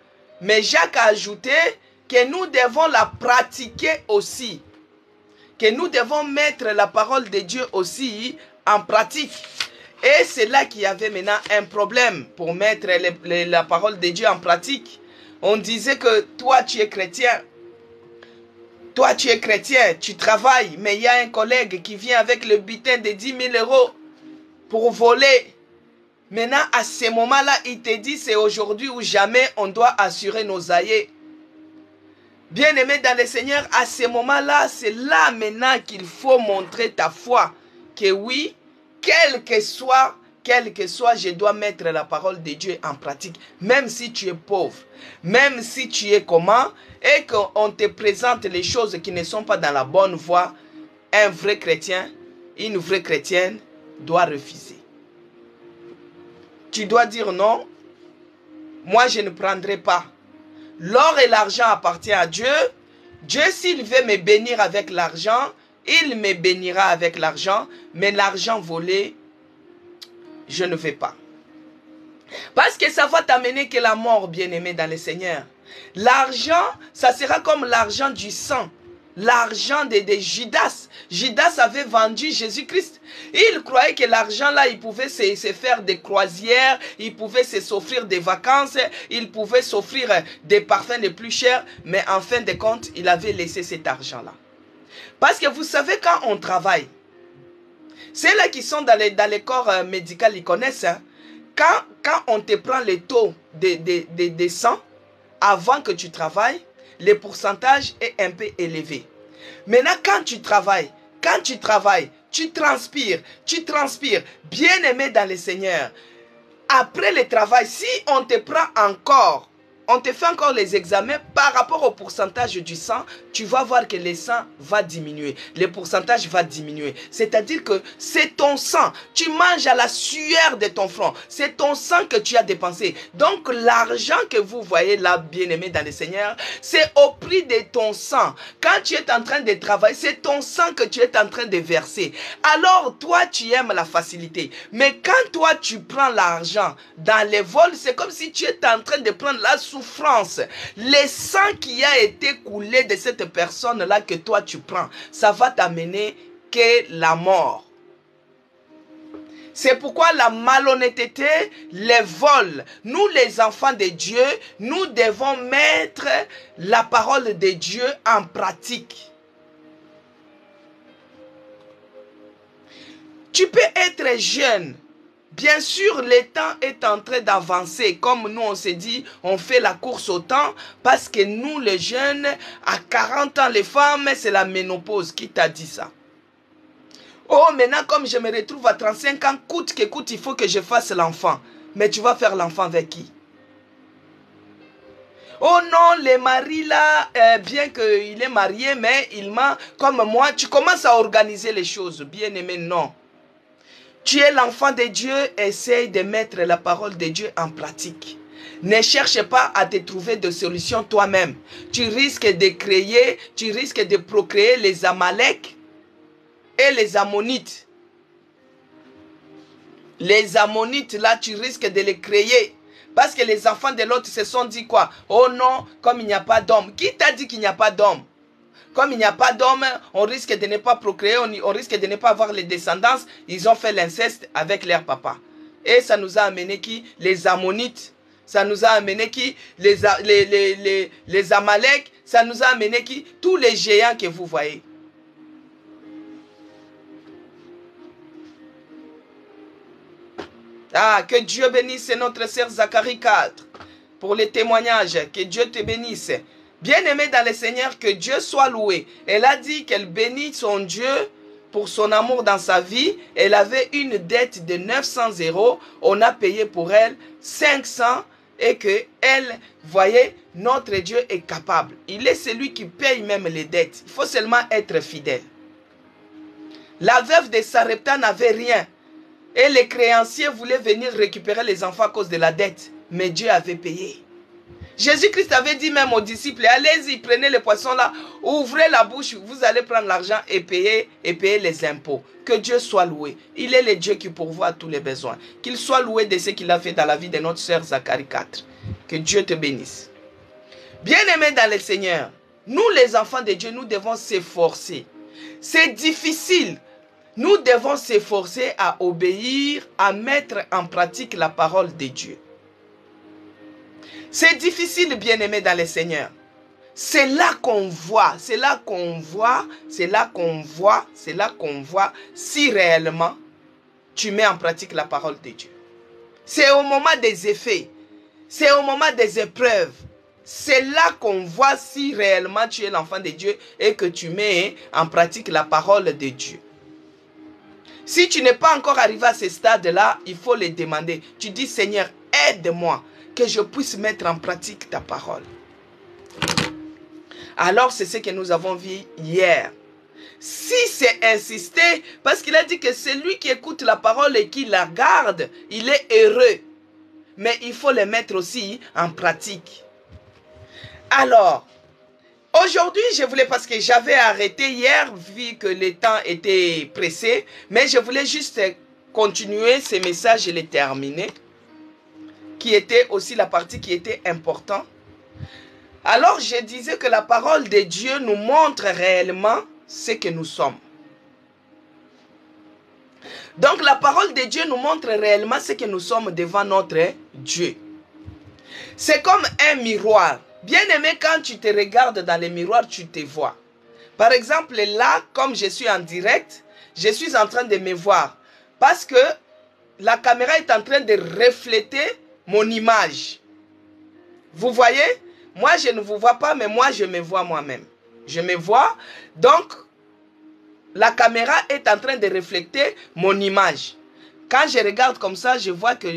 mais Jacques a ajouté que nous devons la pratiquer aussi. Que nous devons mettre la parole de Dieu aussi en pratique. Et c'est là qu'il y avait maintenant un problème pour mettre la parole de Dieu en pratique. On disait que toi tu es chrétien. Toi tu es chrétien, tu travailles, mais il y a un collègue qui vient avec le butin de 10 000 € pour voler. Maintenant, à ce moment-là, il te dit c'est aujourd'hui ou jamais on doit assurer nos aïeux. Bien-aimé dans le Seigneur, à ce moment-là, c'est là maintenant qu'il faut montrer ta foi. Que oui, quel que soit, je dois mettre la parole de Dieu en pratique. Même si tu es pauvre, même si tu es comment, et qu'on te présente les choses qui ne sont pas dans la bonne voie, un vrai chrétien, une vraie chrétienne doit refuser. Tu dois dire non, moi je ne prendrai pas. L'or et l'argent appartiennent à Dieu. Dieu, s'il veut me bénir avec l'argent, il me bénira avec l'argent. Mais l'argent volé, je ne vais pas. Parce que ça va t'amener que la mort, bien-aimé dans le Seigneur. L'argent, ça sera comme l'argent du sang. L'argent de Judas. Judas avait vendu Jésus-Christ. Il croyait que l'argent là, il pouvait se faire des croisières, il pouvait s'offrir des vacances, il pouvait s'offrir des parfums les plus chers, mais en fin de compte, il avait laissé cet argent là. Parce que vous savez, quand on travaille, ceux-là qui sont dans les corps médicaux, ils connaissent, hein, quand on te prend le taux de sang, avant que tu travailles, le pourcentage est un peu élevé. Maintenant, quand tu travailles, tu transpires. Bien aimé dans le Seigneur. Après le travail, si on te prend encore, on te fait encore les examens par rapport au pourcentage du sang, tu vas voir que le sang va diminuer. Le pourcentage va diminuer. C'est-à-dire que c'est ton sang. Tu manges à la sueur de ton front. C'est ton sang que tu as dépensé. Donc l'argent que vous voyez là, bien-aimé dans le Seigneur, c'est au prix de ton sang. Quand tu es en train de travailler, c'est ton sang que tu es en train de verser. Alors toi, tu aimes la facilité. Mais quand toi, tu prends l'argent dans les vols, c'est comme si tu étais en train de prendre la souffrance. Le sang qui a été coulé de cette personne-là que toi tu prends, ça va t'amener que la mort. C'est pourquoi la malhonnêteté, les vols, nous les enfants de Dieu, nous devons mettre la parole de Dieu en pratique. Tu peux être jeune. Bien sûr, le temps est en train d'avancer. Comme nous, on s'est dit, on fait la course au temps. Parce que nous, les jeunes, à 40 ans, les femmes, c'est la ménopause. Qui t'a dit ça? Oh, maintenant, comme je me retrouve à 35 ans, coûte que coûte, il faut que je fasse l'enfant. Mais tu vas faire l'enfant avec qui? Oh non, les maris là, bien qu'il est marié, mais il m'a, comme moi, tu commences à organiser les choses. Bien aimé, non. Tu es l'enfant de Dieu, essaye de mettre la parole de Dieu en pratique. Ne cherche pas à te trouver de solutions toi-même. Tu risques de créer, tu risques de procréer les Amalek et les Ammonites. Les Ammonites, là, tu risques de les créer. Parce que les enfants de l'autre se sont dit quoi? Oh non, comme il n'y a pas d'homme. Qui t'a dit qu'il n'y a pas d'homme? Comme il n'y a pas d'homme, on risque de ne pas procréer, on risque de ne pas avoir les descendances. Ils ont fait l'inceste avec leur papa. Et ça nous a amené qui? Les Ammonites. Ça nous a amené qui? Les Amalek. Ça nous a amené qui? Tous les géants que vous voyez. Ah, que Dieu bénisse notre sœur Zacharie 4 pour les témoignages. Que Dieu te bénisse. Bien-aimé dans le Seigneur, que Dieu soit loué. Elle a dit qu'elle bénit son Dieu pour son amour dans sa vie. Elle avait une dette de 900 €. On a payé pour elle 500 et que elle voyait, notre Dieu est capable. Il est celui qui paye même les dettes. Il faut seulement être fidèle. La veuve de Sarepta n'avait rien. Et les créanciers voulaient venir récupérer les enfants à cause de la dette. Mais Dieu avait payé. Jésus-Christ avait dit même aux disciples, allez-y, prenez les poissons là, ouvrez la bouche, vous allez prendre l'argent et payer les impôts. Que Dieu soit loué. Il est le Dieu qui pourvoit à tous les besoins. Qu'il soit loué de ce qu'il a fait dans la vie de notre sœur Zacharie 4. Que Dieu te bénisse. Bien-aimés dans le Seigneur, nous les enfants de Dieu, nous devons s'efforcer. C'est difficile. Nous devons s'efforcer à obéir, à mettre en pratique la parole de Dieu. C'est difficile, bien-aimé dans le Seigneur. C'est là qu'on voit, c'est là qu'on voit si réellement tu mets en pratique la parole de Dieu. C'est au moment des effets, c'est au moment des épreuves. C'est là qu'on voit si réellement tu es l'enfant de Dieu et que tu mets en pratique la parole de Dieu. Si tu n'es pas encore arrivé à ce stade-là, il faut le demander. Tu dis, Seigneur, aide-moi que je puisse mettre en pratique ta parole. Alors, c'est ce que nous avons vu hier. Si c'est insister, parce qu'il a dit que celui qui écoute la parole et qui la garde, il est heureux. Mais il faut le mettre aussi en pratique. Alors, aujourd'hui, je voulais, parce que j'avais arrêté hier, vu que le temps était pressé, mais je voulais juste continuer ce message et le terminer, qui était aussi la partie qui était importante. Alors, je disais que la parole de Dieu nous montre réellement ce que nous sommes. Donc, la parole de Dieu nous montre réellement ce que nous sommes devant notre Dieu. C'est comme un miroir. Bien aimé, quand tu te regardes dans le miroir, tu te vois. Par exemple, là, comme je suis en direct, je suis en train de me voir. Parce que la caméra est en train de refléter mon image. Vous voyez? Moi, je ne vous vois pas, mais moi, je me vois moi-même. Je me vois. Donc, la caméra est en train de refléter mon image. Quand je regarde comme ça, je vois que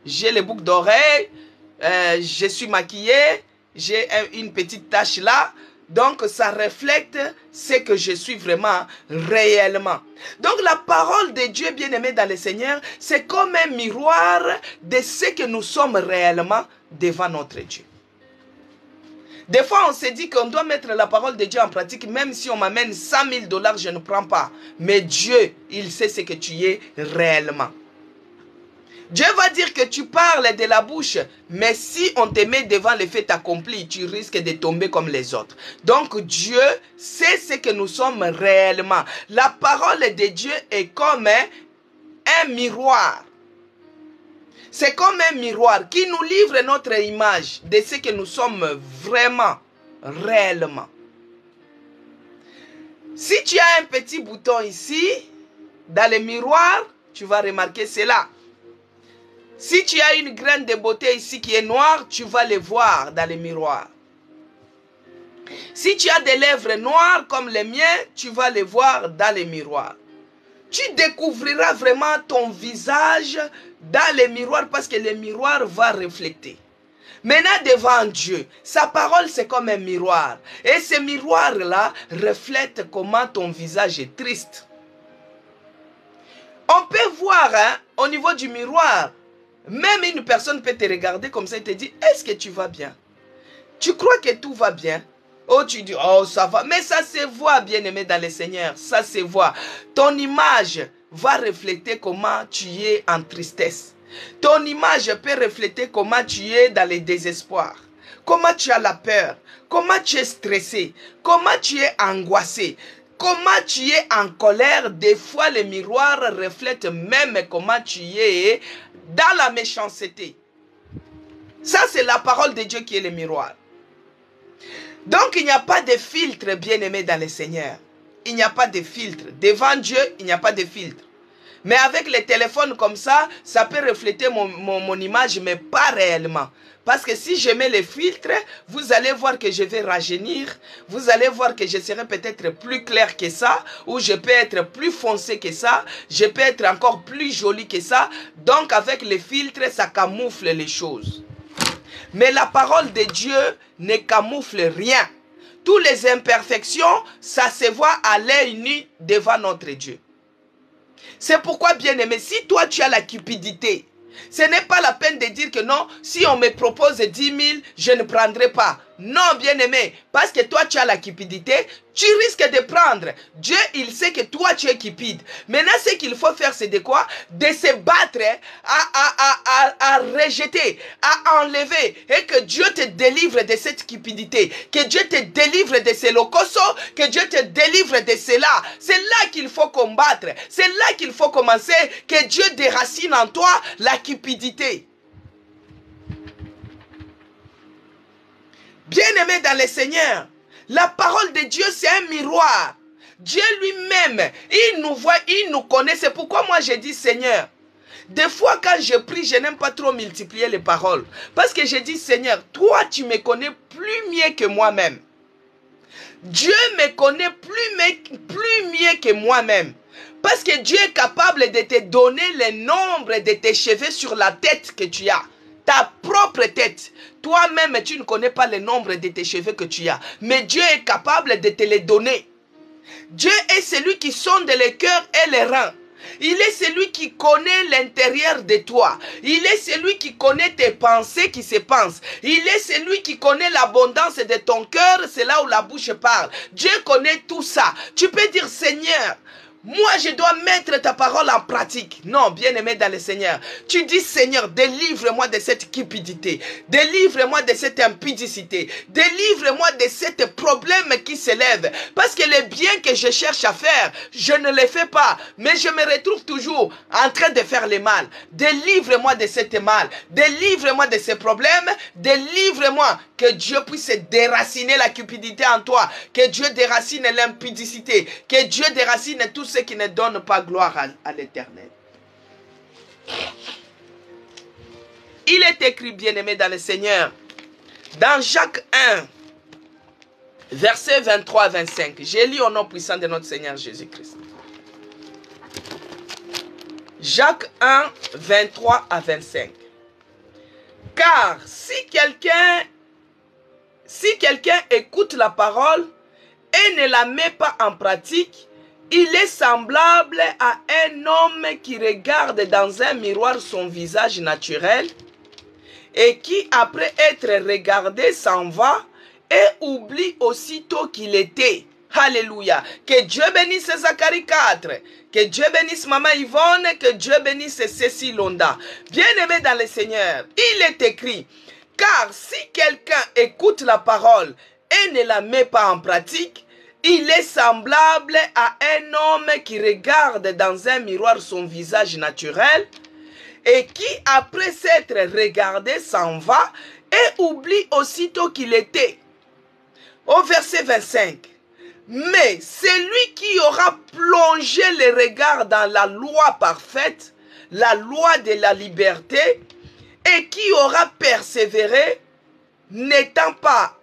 j'ai les boucles d'oreilles, je suis maquillée, j'ai une petite tache là. Donc, ça reflète ce que je suis vraiment, réellement. Donc, la parole de Dieu, bien-aimé dans le Seigneur, c'est comme un miroir de ce que nous sommes réellement devant notre Dieu. Des fois, on se dit qu'on doit mettre la parole de Dieu en pratique, même si on m'amène 100 000 $, je ne prends pas. Mais Dieu, il sait ce que tu es réellement. Dieu va dire que tu parles de la bouche, mais si on te met devant les faits accomplis, tu risques de tomber comme les autres. Donc Dieu sait ce que nous sommes réellement. La parole de Dieu est comme un miroir. C'est comme un miroir qui nous livre notre image de ce que nous sommes vraiment, réellement. Si tu as un petit bouton ici, dans le miroir, tu vas remarquer cela. Si tu as une graine de beauté ici qui est noire, tu vas le voir dans le miroir. Si tu as des lèvres noires comme les miens, tu vas les voir dans le miroir. Tu découvriras vraiment ton visage dans le miroir parce que le miroir va refléter. Maintenant, devant Dieu, sa parole c'est comme un miroir. Et ce miroir-là reflète comment ton visage est triste. On peut voir au niveau du miroir, même une personne peut te regarder comme ça et te dire, est-ce que tu vas bien? Tu crois que tout va bien? Oh, tu dis, oh, ça va. Mais ça se voit, bien-aimé dans le Seigneur. Ça se voit. Ton image va refléter comment tu es en tristesse. Ton image peut refléter comment tu es dans le désespoir. Comment tu as la peur. Comment tu es stressé. Comment tu es angoissé. Comment tu es en colère. Des fois, le miroir reflète même comment tu es dans la méchanceté. Ça, c'est la parole de Dieu qui est le miroir. Donc, il n'y a pas de filtre, bien-aimé dans le Seigneur. Il n'y a pas de filtre. Devant Dieu, il n'y a pas de filtre. Mais avec les téléphones comme ça peut refléter mon image, mais pas réellement. Parce que si je mets les filtres, vous allez voir que je vais rajeunir. Vous allez voir que je serai peut-être plus clair que ça. Ou je peux être plus foncé que ça. Je peux être encore plus joli que ça. Donc avec les filtres, ça camoufle les choses. Mais la parole de Dieu ne camoufle rien. Toutes les imperfections, ça se voit à l'œil nu devant notre Dieu. C'est pourquoi, bien-aimé, si toi tu as la cupidité, ce n'est pas la peine de dire que non, si on me propose 10 000, je ne prendrai pas. Non, bien-aimé, parce que toi tu as la cupidité, tu risques de prendre. Dieu, il sait que toi tu es cupide. Maintenant, ce qu'il faut faire, c'est de quoi? De se battre, à rejeter, à enlever. Et que Dieu te délivre de cette cupidité. Que Dieu te délivre de ces locosos. Que Dieu te délivre de cela. C'est là qu'il faut combattre. C'est là qu'il faut commencer. Que Dieu déracine en toi la cupidité. Bien-aimé dans le Seigneur, la parole de Dieu, c'est un miroir. Dieu lui-même, il nous voit, il nous connaît. C'est pourquoi moi je dis Seigneur. Des fois quand je prie, je n'aime pas trop multiplier les paroles. Parce que je dis Seigneur, toi tu me connais plus mieux que moi-même. Dieu me connaît plus mieux que moi-même. Parce que Dieu est capable de te donner le nombre de tes cheveux sur la tête que tu as. Ta propre tête. Toi-même, tu ne connais pas le nombre de tes cheveux que tu as. Mais Dieu est capable de te les donner. Dieu est celui qui sonde les cœurs et les reins. Il est celui qui connaît l'intérieur de toi. Il est celui qui connaît tes pensées qui se pensent. Il est celui qui connaît l'abondance de ton cœur. C'est là où la bouche parle. Dieu connaît tout ça. Tu peux dire Seigneur, moi, je dois mettre ta parole en pratique. Non, bien-aimé dans le Seigneur. Tu dis, Seigneur, délivre-moi de cette cupidité. Délivre-moi de cette impudicité. Délivre-moi de ce problème qui s'élève. Parce que les biens que je cherche à faire, je ne les fais pas. Mais je me retrouve toujours en train de faire le mal. Délivre-moi de ce mal. Délivre-moi de ces problèmes. Délivre-moi. Que Dieu puisse déraciner la cupidité en toi. Que Dieu déracine l'impudicité. Que Dieu déracine tout ce qui ne donne pas gloire à l'Éternel. Il est écrit, bien-aimé dans le Seigneur, dans Jacques 1, versets 23 à 25. J'ai lu au nom puissant de notre Seigneur Jésus-Christ. Jacques 1, 23 à 25. Car si quelqu'un écoute la parole et ne la met pas en pratique, il est semblable à un homme qui regarde dans un miroir son visage naturel et qui, après être regardé, s'en va et oublie aussitôt qu'il était. Alléluia. Que Dieu bénisse Zacharie 4. Que Dieu bénisse Maman Yvonne. Que Dieu bénisse Cécile Londa. Bien-aimé dans le Seigneur, il est écrit, car si quelqu'un écoute la parole et ne la met pas en pratique, il est semblable à un homme qui regarde dans un miroir son visage naturel et qui, après s'être regardé, s'en va et oublie aussitôt qu'il était. Au verset 25. Mais celui qui aura plongé les regards dans la loi parfaite, la loi de la liberté, et qui aura persévéré, n'étant pas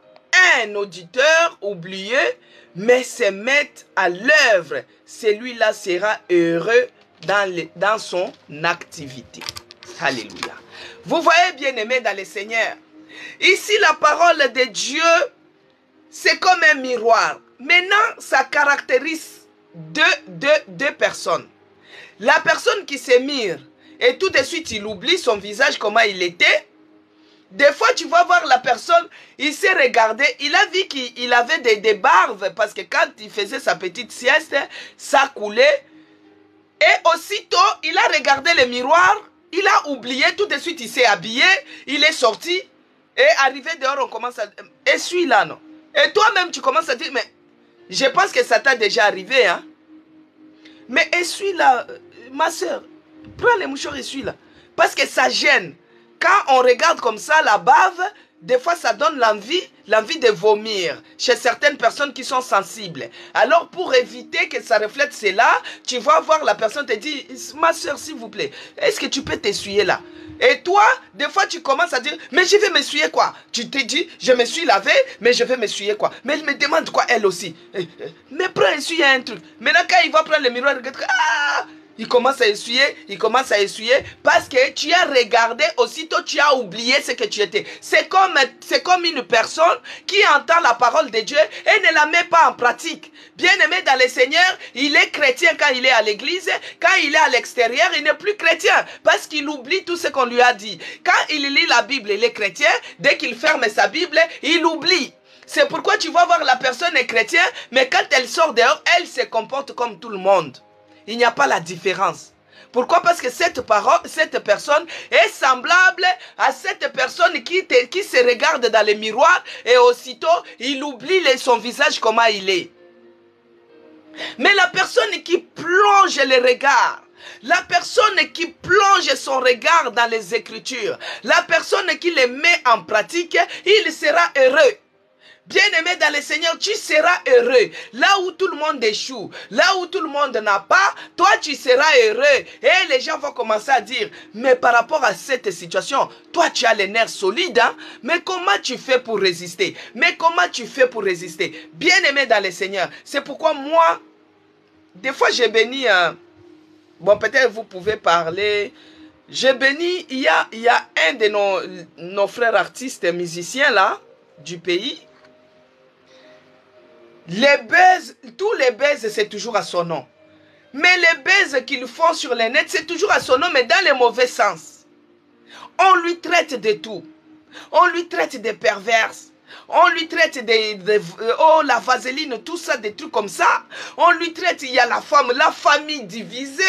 un auditeur oublié, mais se mettre à l'œuvre, celui-là sera heureux dans son activité. Alléluia. Vous voyez, bien-aimés dans le Seigneur, ici la parole de Dieu, c'est comme un miroir. Maintenant, ça caractérise deux personnes. La personne qui se mire et tout de suite il oublie son visage, comment il était. Des fois, tu vas voir la personne, il s'est regardé, il a vu qu'il avait des barbes parce que quand il faisait sa petite sieste, ça coulait. Et aussitôt, il a regardé le miroir, il a oublié, tout de suite il s'est habillé, il est sorti. Et arrivé dehors, on commence à... Essuie là, non? Et toi-même, tu commences à dire, mais je pense que ça t'a déjà arrivé, hein? Mais essuie là, ma soeur, prends les mouchoirs, essuie là. Parce que ça gêne. Quand on regarde comme ça la bave, des fois ça donne l'envie de vomir chez certaines personnes qui sont sensibles. Alors pour éviter que ça reflète cela, tu vas voir la personne te dit, ma soeur s'il vous plaît, est-ce que tu peux t'essuyer là? Et toi, des fois tu commences à dire, mais je vais m'essuyer quoi? Tu te dis, je me suis lavé, mais je vais m'essuyer quoi? Mais elle me demande quoi elle aussi? Mais prends essuyer un truc. Maintenant quand il va prendre le miroir, il regarde, ah! Il commence à essuyer parce que tu as regardé, aussitôt tu as oublié ce que tu étais. C'est comme une personne qui entend la parole de Dieu et ne la met pas en pratique. Bien-aimé dans le Seigneur, il est chrétien quand il est à l'église, quand il est à l'extérieur, il n'est plus chrétien parce qu'il oublie tout ce qu'on lui a dit. Quand il lit la Bible, il est chrétien, dès qu'il ferme sa Bible, il oublie. C'est pourquoi tu vas voir la personne est chrétienne, mais quand elle sort dehors, elle se comporte comme tout le monde. Il n'y a pas la différence. Pourquoi? Parce que cette personne est semblable à cette personne qui se regarde dans le miroir et aussitôt, il oublie son visage comment il est. Mais la personne qui plonge le regard, la personne qui plonge son regard dans les Écritures, la personne qui les met en pratique, il sera heureux. Bien-aimé dans le Seigneur, tu seras heureux. Là où tout le monde échoue, là où tout le monde n'a pas, toi tu seras heureux. Et les gens vont commencer à dire, mais par rapport à cette situation, toi tu as les nerfs solides, hein? Mais comment tu fais pour résister? Mais comment tu fais pour résister? Bien-aimé dans le Seigneur, c'est pourquoi moi, des fois j'ai béni, bon peut-être vous pouvez parler, j'ai béni, il y a un de nos frères artistes musiciens là, du pays. Les baises, tous les baises, c'est toujours à son nom. Mais les baises qu'ils font sur les nets, c'est toujours à son nom, mais dans le mauvais sens. On lui traite de tout. On lui traite de perverses. On lui traite oh, la vaseline, tout ça, des trucs comme ça. On lui traite, il y a la femme, la famille divisée,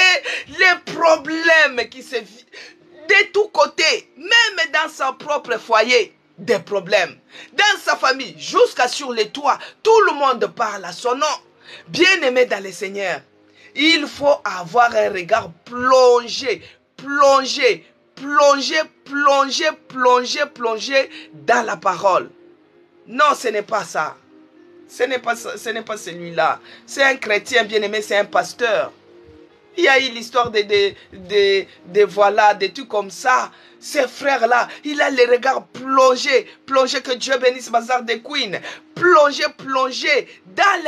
les problèmes qui se... De tous côtés, même dans son propre foyer. Des problèmes. Dans sa famille, jusqu'à sur les toits, tout le monde parle à son nom. Bien-aimé dans le Seigneur, il faut avoir un regard plongé, plongé, plongé, plongé, plongé, plongé dans la parole. Non, ce n'est pas ça. Ce n'est pas celui-là. C'est un chrétien bien-aimé, c'est un pasteur. Il y a eu l'histoire de voilà, des trucs comme ça. Ces frères-là, il a les regards plongés, que Dieu bénisse Bazar de Queen, plongés dans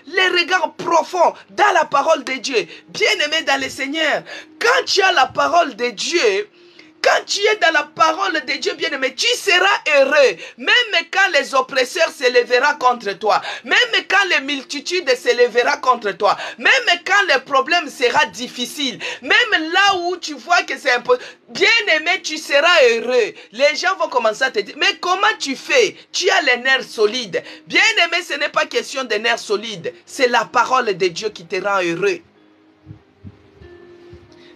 les regards profonds, dans la parole de Dieu. Bien-aimé dans le Seigneur, quand tu as la parole de Dieu, quand tu es dans la parole de Dieu, bien-aimé, tu seras heureux. Même quand les oppresseurs se lèveront contre toi. Même quand les multitudes se lèveront contre toi. Même quand le problème sera difficile. Même là où tu vois que c'est impossible. Bien-aimé, tu seras heureux. Les gens vont commencer à te dire, mais comment tu fais? Tu as les nerfs solides. Bien-aimé, ce n'est pas question de nerfs solides. C'est la parole de Dieu qui te rend heureux.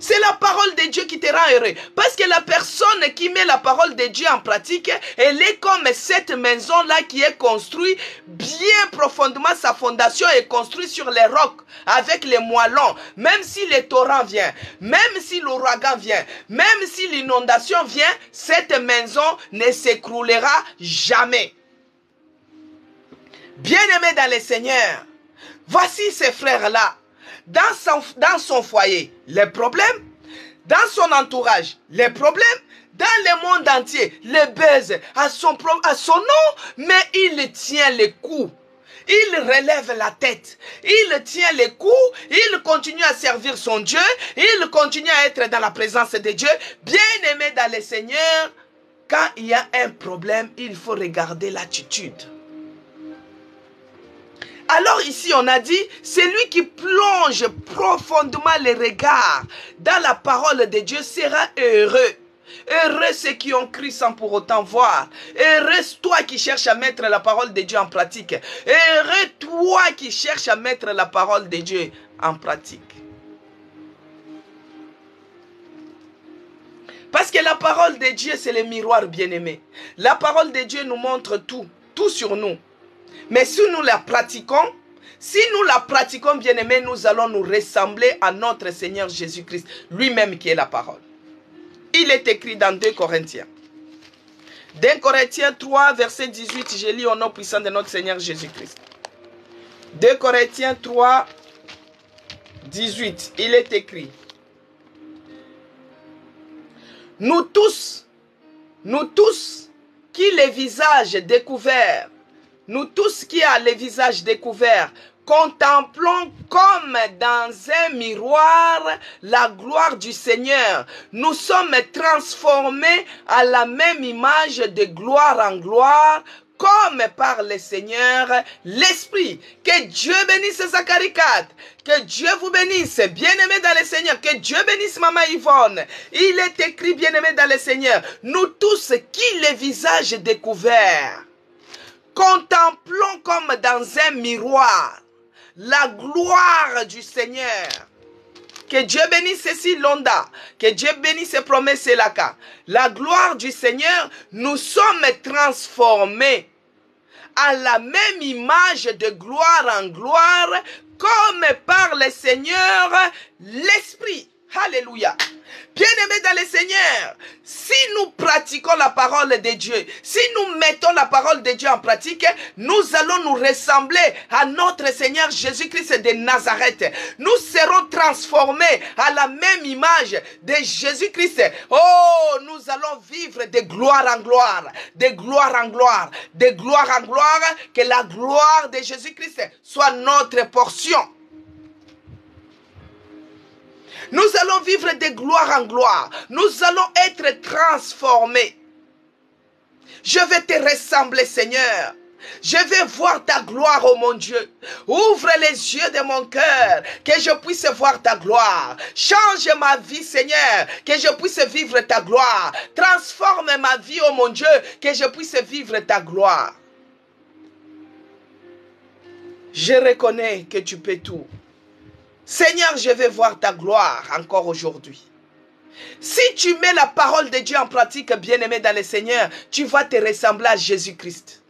C'est la parole de Dieu qui te rend heureux. Parce que la personne qui met la parole de Dieu en pratique, elle est comme cette maison-là qui est construite bien profondément. Sa fondation est construite sur les rocs, avec les moellons. Même si le torrent vient, même si l'ouragan vient, même si l'inondation vient, cette maison ne s'écroulera jamais. Bien-aimé dans le Seigneur, voici ces frères-là. Dans son foyer, les problèmes. Dans son entourage, les problèmes. Dans le monde entier, les baises à son nom. Mais il tient les coups. Il relève la tête. Il tient les coups. Il continue à servir son Dieu. Il continue à être dans la présence de Dieu. Bien-aimé dans le Seigneur, quand il y a un problème, il faut regarder l'attitude. Alors ici, on a dit, celui qui plonge profondément les regards dans la parole de Dieu sera heureux. Heureux ceux qui ont cru sans pour autant voir. Heureux toi qui cherches à mettre la parole de Dieu en pratique. Heureux toi qui cherches à mettre la parole de Dieu en pratique. Parce que la parole de Dieu, c'est le miroir bien-aimé. La parole de Dieu nous montre tout sur nous. Mais si nous la pratiquons, bien-aimés, nous allons nous ressembler à notre Seigneur Jésus-Christ, lui-même qui est la parole. Il est écrit dans 2 Corinthiens. 2 Corinthiens 3, verset 18, je lis au nom puissant de notre Seigneur Jésus-Christ. 2 Corinthiens 3, 18, il est écrit. Nous tous, qui les visages découverts, nous tous qui a les visages découverts, contemplons comme dans un miroir la gloire du Seigneur. Nous sommes transformés à la même image de gloire en gloire, comme par le Seigneur l'Esprit. Que Dieu bénisse Zacharie 4. Que Dieu vous bénisse, bien-aimés dans le Seigneur. Que Dieu bénisse Maman Yvonne. Il est écrit, bien-aimés dans le Seigneur. Nous tous qui les visages découverts, contemplons comme dans un miroir la gloire du Seigneur. Que Dieu bénisse Cécile Londa. Que Dieu bénisse Promesse Elaka. La gloire du Seigneur, nous sommes transformés à la même image de gloire en gloire, comme par le Seigneur l'Esprit. Alléluia. Bien-aimés dans le Seigneur, si nous pratiquons la parole de Dieu, si nous mettons la parole de Dieu en pratique, nous allons nous ressembler à notre Seigneur Jésus-Christ de Nazareth. Nous serons transformés à la même image de Jésus-Christ. Oh, nous allons vivre de gloire en gloire, de gloire en gloire, de gloire en gloire, que la gloire de Jésus-Christ soit notre portion. Nous allons vivre de gloire en gloire. Nous allons être transformés. Je vais te ressembler, Seigneur. Je vais voir ta gloire, oh mon Dieu. Ouvre les yeux de mon cœur, que je puisse voir ta gloire. Change ma vie, Seigneur, que je puisse vivre ta gloire. Transforme ma vie, oh mon Dieu, que je puisse vivre ta gloire. Je reconnais que tu peux tout. Seigneur, je vais voir ta gloire encore aujourd'hui. Si tu mets la parole de Dieu en pratique, bien-aimé dans le Seigneur, tu vas te ressembler à Jésus-Christ.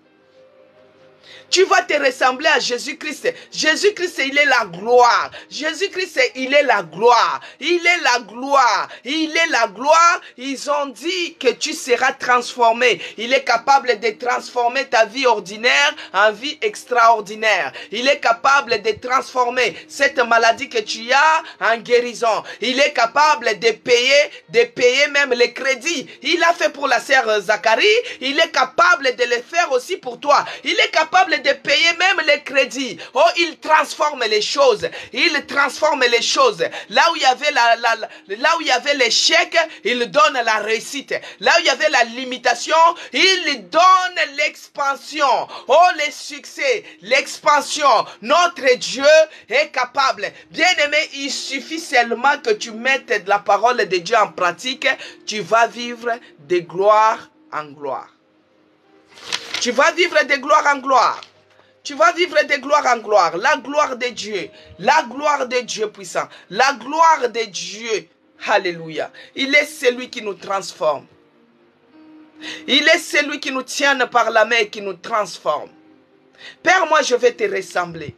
Tu vas te ressembler à Jésus-Christ. Jésus-Christ, il est la gloire. Jésus-Christ, il est la gloire. Il est la gloire. Il est la gloire. Ils ont dit que tu seras transformé. Il est capable de transformer ta vie ordinaire en vie extraordinaire. Il est capable de transformer cette maladie que tu as en guérison. Il est capable de payer même les crédits. Il a fait pour la sœur Zacharie. Il est capable de le faire aussi pour toi. Il est capable de payer même les crédits. Oh, il transforme les choses. Il transforme les choses. Là où il y avait là où il y avait l'échec, il donne la réussite. Là où il y avait la limitation, il donne l'expansion. Oh, les succès, l'expansion. Notre Dieu est capable. Bien-aimé, il suffit seulement que tu mettes la parole de Dieu en pratique. Tu vas vivre de gloire en gloire. Tu vas vivre de gloire en gloire. Tu vas vivre de gloire en gloire. La gloire de Dieu. La gloire de Dieu puissant. La gloire de Dieu. Alléluia. Il est celui qui nous transforme. Il est celui qui nous tient par la main et qui nous transforme. Père, moi je vais te ressembler.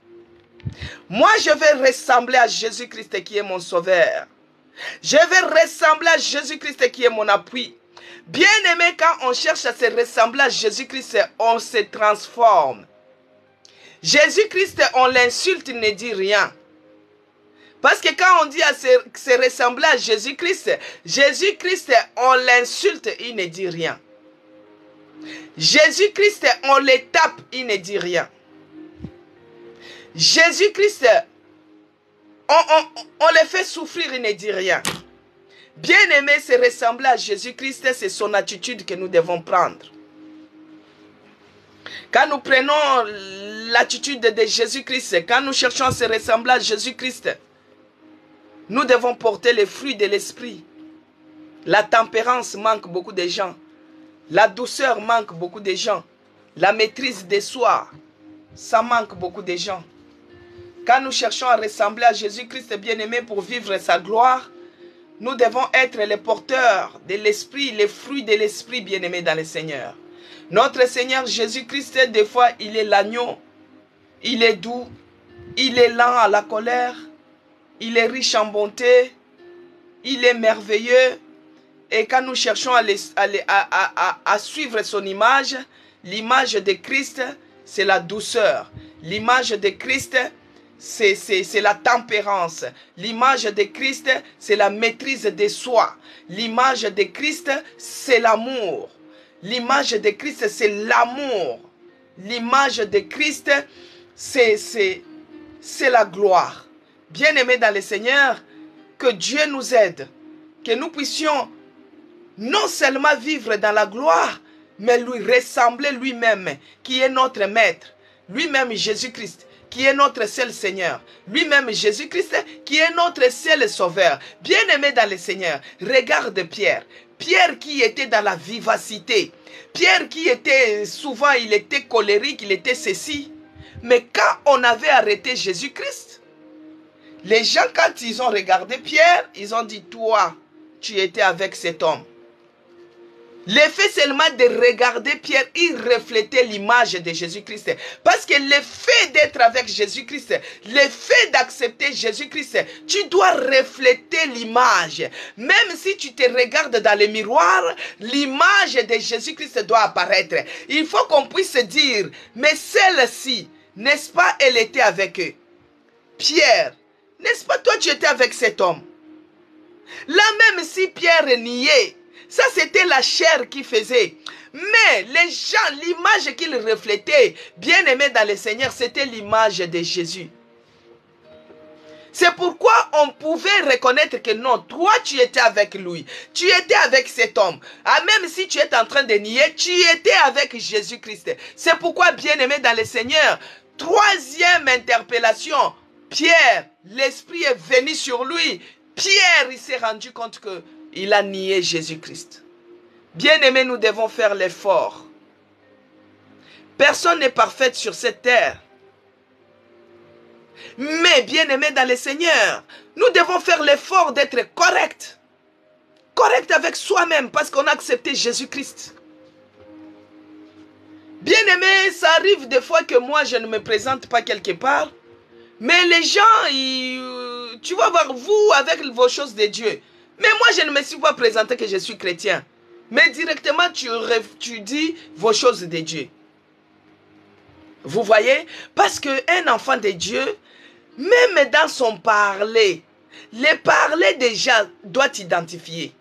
Moi je vais ressembler à Jésus-Christ qui est mon sauveur. Je vais ressembler à Jésus-Christ qui est mon appui. Bien-aimé, quand on cherche à se ressembler à Jésus-Christ, on se transforme. Jésus-Christ, on l'insulte, il ne dit rien. Parce que quand on dit à se ressembler à Jésus-Christ, Jésus-Christ, on l'insulte, il ne dit rien. Jésus-Christ, on le tape, il ne dit rien. Jésus-Christ, on le fait souffrir, il ne dit rien. Bien-aimé, se ressembler à Jésus-Christ, c'est son attitude que nous devons prendre. Quand nous prenons l'attitude de Jésus-Christ, quand nous cherchons à se ressembler à Jésus-Christ, nous devons porter les fruits de l'esprit. La tempérance manque beaucoup de gens. La douceur manque beaucoup de gens. La maîtrise de soi, ça manque beaucoup de gens. Quand nous cherchons à ressembler à Jésus-Christ bien-aimé pour vivre sa gloire, nous devons être les porteurs de l'esprit, les fruits de l'esprit bien-aimé dans le Seigneur. Notre Seigneur Jésus-Christ, des fois, il est l'agneau. Il est doux. Il est lent à la colère. Il est riche en bonté. Il est merveilleux. Et quand nous cherchons à suivre son image, l'image de Christ, c'est la douceur. L'image de Christ, c'est la tempérance. L'image de Christ, c'est la maîtrise de soi. L'image de Christ, c'est l'amour. L'image de Christ, c'est l'amour. L'image de Christ, c'est la gloire. Bien-aimés dans le Seigneur, que Dieu nous aide, que nous puissions non seulement vivre dans la gloire, mais lui ressembler lui-même, qui est notre maître, lui-même Jésus-Christ, qui est notre seul Seigneur, lui-même Jésus-Christ, qui est notre seul Sauveur. Bien-aimé dans le Seigneur, regarde Pierre. Pierre qui était dans la vivacité. Pierre qui était, souvent il était colérique, il était ceci. Mais quand on avait arrêté Jésus-Christ, les gens quand ils ont regardé Pierre, ils ont dit, toi, tu étais avec cet homme. L'effet seulement de regarder Pierre, il reflétait l'image de Jésus-Christ. Parce que l'effet d'être avec Jésus-Christ, l'effet d'accepter Jésus-Christ, tu dois refléter l'image. Même si tu te regardes dans le miroir, l'image de Jésus-Christ doit apparaître. Il faut qu'on puisse dire, mais celle-ci, n'est-ce pas, elle était avec eux. Pierre, n'est-ce pas, toi tu étais avec cet homme. Là même si Pierre niait, ça, c'était la chair qui faisait. Mais les gens, l'image qu'ils reflétaient, bien aimés dans le Seigneur, c'était l'image de Jésus. C'est pourquoi on pouvait reconnaître que non, toi, tu étais avec lui. Tu étais avec cet homme. Ah, même si tu es en train de nier, tu étais avec Jésus-Christ. C'est pourquoi, bien aimés dans le Seigneur, troisième interpellation, Pierre, l'Esprit est venu sur lui. Pierre, il s'est rendu compte que il a nié Jésus-Christ. Bien-aimés, nous devons faire l'effort. Personne n'est parfait sur cette terre. Mais, bien-aimés dans le Seigneur, nous devons faire l'effort d'être correct. Correct avec soi-même parce qu'on a accepté Jésus-Christ. Bien-aimés, ça arrive des fois que moi, je ne me présente pas quelque part. Mais les gens, tu vas voir, vous, avec vos choses de Dieu. Mais moi, je ne me suis pas présenté que je suis chrétien. Mais directement, tu dis vos choses de Dieu. Vous voyez? Parce qu'un enfant de Dieu, même dans son parler, le parler déjà doit t'identifier.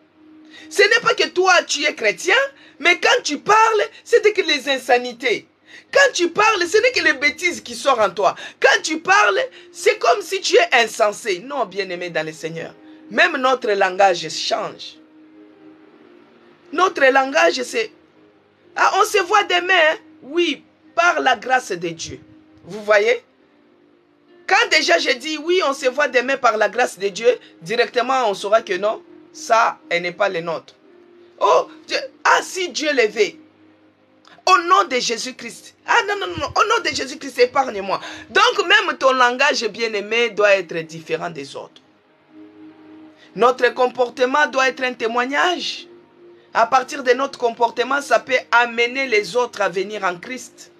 Ce n'est pas que toi, tu es chrétien, mais quand tu parles, c'est que les insanités. Quand tu parles, ce n'est que les bêtises qui sortent en toi. Quand tu parles, c'est comme si tu es insensé. Non, bien-aimé dans le Seigneur. Même notre langage change. Notre langage, c'est... Ah, on se voit demain, hein? Oui, par la grâce de Dieu. Vous voyez? Quand déjà je dis oui, on se voit demain par la grâce de Dieu, directement on saura que non, ça, elle n'est pas le nôtre. Oh, Dieu, ah si Dieu le veut. Au nom de Jésus-Christ. Ah non, non, non, au nom de Jésus-Christ, épargne-moi. Donc même ton langage bien-aimé doit être différent des autres. Notre comportement doit être un témoignage. À partir de notre comportement, ça peut amener les autres à venir en Christ.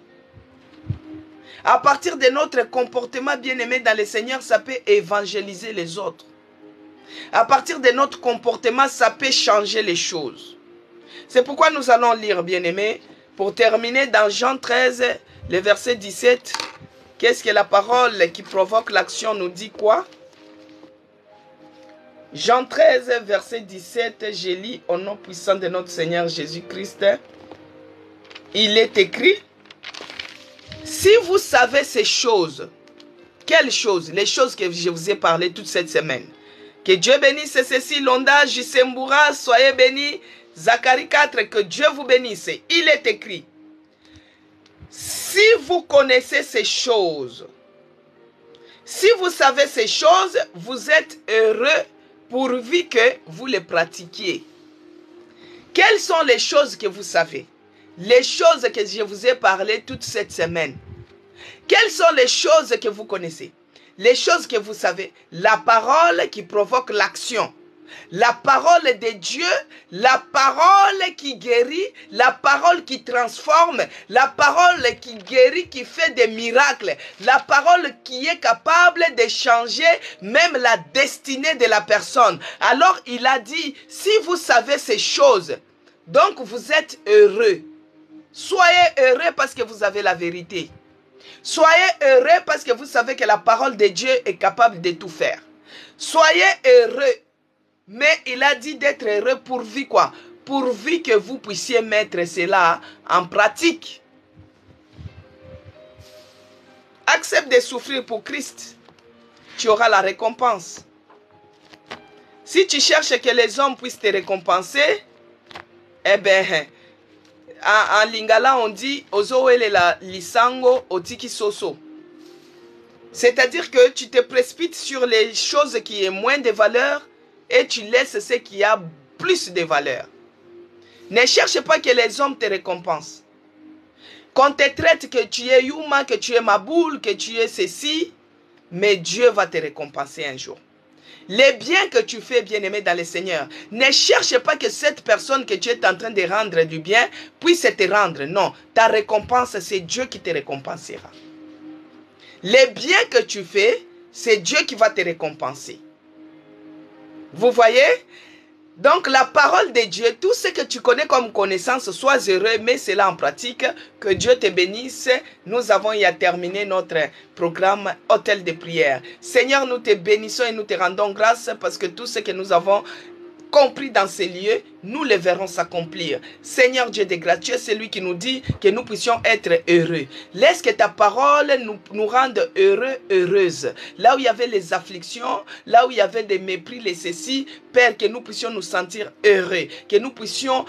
À partir de notre comportement bien-aimé dans le Seigneur, ça peut évangéliser les autres. À partir de notre comportement, ça peut changer les choses. C'est pourquoi nous allons lire, bien-aimés, pour terminer dans Jean 13, le verset 17. Qu'est-ce que la parole qui provoque l'action nous dit quoi? Jean 13, verset 17, je lis au nom puissant de notre Seigneur Jésus-Christ. Il est écrit, si vous savez ces choses, quelles choses? Les choses que je vous ai parlé toute cette semaine. Que Dieu bénisse Cécile, Londa, Jisemboura, soyez bénis. Zacharie 4, que Dieu vous bénisse. Il est écrit, si vous connaissez ces choses, si vous savez ces choses, vous êtes heureux pourvu que vous les pratiquiez. Quelles sont les choses que vous savez? Les choses que je vous ai parlé toute cette semaine. Quelles sont les choses que vous connaissez? Les choses que vous savez. La parole qui provoque l'action. La parole de Dieu, la parole qui guérit, la parole qui transforme, la parole qui guérit, qui fait des miracles, la parole qui est capable de changer même la destinée de la personne. Alors il a dit, si vous savez ces choses, donc vous êtes heureux. Soyez heureux parce que vous avez la vérité. Soyez heureux parce que vous savez que la parole de Dieu est capable de tout faire. Soyez heureux. Mais il a dit d'être heureux pourvu quoi? Pourvu que vous puissiez mettre cela en pratique. Accepte de souffrir pour Christ. Tu auras la récompense. Si tu cherches que les hommes puissent te récompenser, eh bien, en lingala on dit Ozoele la lisango otiki soso. C'est-à-dire que tu te précipites sur les choses qui ont moins de valeur et tu laisses ce qui a plus de valeur. Ne cherche pas que les hommes te récompensent. Qu'on te traite que tu es Yuma, que tu es Maboule, que tu es ceci, mais Dieu va te récompenser un jour. Les biens que tu fais, bien-aimé dans le Seigneur, ne cherche pas que cette personne que tu es en train de rendre du bien puisse te rendre. Non, ta récompense, c'est Dieu qui te récompensera. Les biens que tu fais, c'est Dieu qui va te récompenser. Vous voyez? Donc la parole de Dieu, tout ce que tu connais comme connaissance, sois heureux, mets cela en pratique, que Dieu te bénisse. Nous avons y à terminer notre programme Hôtel de prière. Seigneur, nous te bénissons et nous te rendons grâce parce que tout ce que nous avons compris dans ces lieux, nous les verrons s'accomplir. Seigneur Dieu de grâce, tu es celui qui nous dit que nous puissions être heureux. Laisse que ta parole nous rende heureux, heureuses. Là où il y avait les afflictions, là où il y avait des mépris, les ceci, Père, que nous puissions nous sentir heureux, que nous puissions,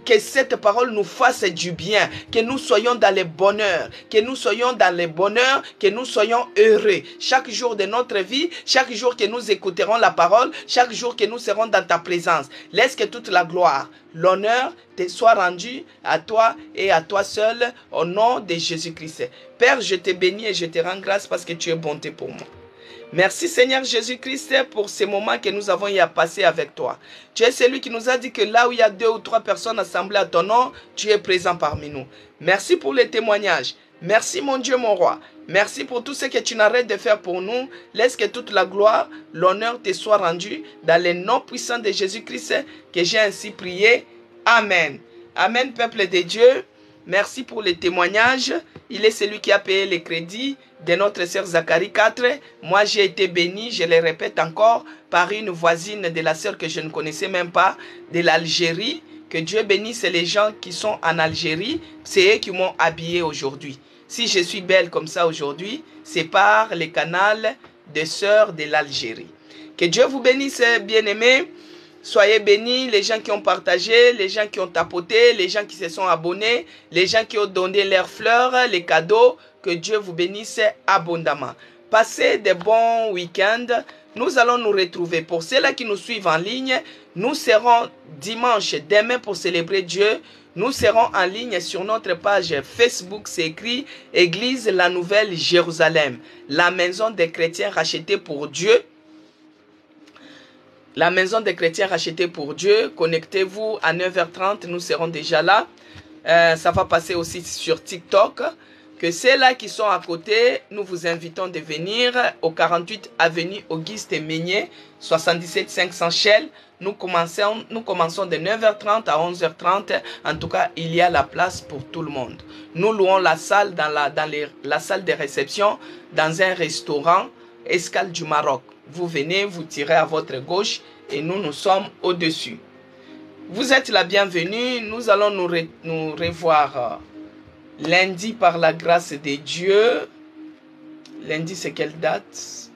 que cette parole nous fasse du bien, que nous soyons dans le bonheur, que nous soyons dans le bonheur, que nous soyons heureux. Chaque jour de notre vie, chaque jour que nous écouterons la parole, chaque jour que nous serons dans ta présence, laisse que toute la gloire, l'honneur te soit rendu à toi et à toi seul au nom de Jésus-Christ. Père, je te bénis et je te rends grâce parce que tu es bonté pour moi. Merci Seigneur Jésus-Christ pour ces moments que nous avons y à passer avec toi. Tu es celui qui nous a dit que là où il y a 2 ou 3 personnes assemblées à ton nom, tu es présent parmi nous. Merci pour les témoignages. Merci mon Dieu, mon roi. Merci pour tout ce que tu n'arrêtes de faire pour nous. Laisse que toute la gloire, l'honneur te soit rendu dans le nom puissant de Jésus-Christ que j'ai ainsi prié. Amen. Amen, peuple de Dieu. Merci pour les témoignages. Il est celui qui a payé les crédits de notre sœur Zacharie 4. Moi, j'ai été béni, je le répète encore, par une voisine de la sœur que je ne connaissais même pas, de l'Algérie. Que Dieu bénisse les gens qui sont en Algérie. C'est eux qui m'ont habillé aujourd'hui. Si je suis belle comme ça aujourd'hui, c'est par le canal des sœurs de l'Algérie. Que Dieu vous bénisse, bien-aimés. Soyez bénis, les gens qui ont partagé, les gens qui ont tapoté, les gens qui se sont abonnés, les gens qui ont donné leurs fleurs, les cadeaux. Que Dieu vous bénisse abondamment. Passez de bons week-ends. Nous allons nous retrouver. Pour ceux-là qui nous suivent en ligne, nous serons dimanche, demain pour célébrer Dieu. Nous serons en ligne sur notre page Facebook, c'est écrit Église la Nouvelle Jérusalem, la maison des chrétiens rachetée pour Dieu. La maison des chrétiens rachetée pour Dieu. Connectez-vous à 9h30, nous serons déjà là. Ça va passer aussi sur TikTok. Que ceux-là qui sont à côté, nous vous invitons de venir au 48 avenue Auguste Meignet, 77 500 Shell. Nous commençons de 9h30 à 11h30. En tout cas, il y a la place pour tout le monde. Nous louons la salle dans la salle de réception dans un restaurant Escale du Maroc. Vous venez, vous tirez à votre gauche et nous sommes au-dessus. Vous êtes la bienvenue. Nous allons nous revoir lundi par la grâce de Dieu. Lundi, c'est quelle date?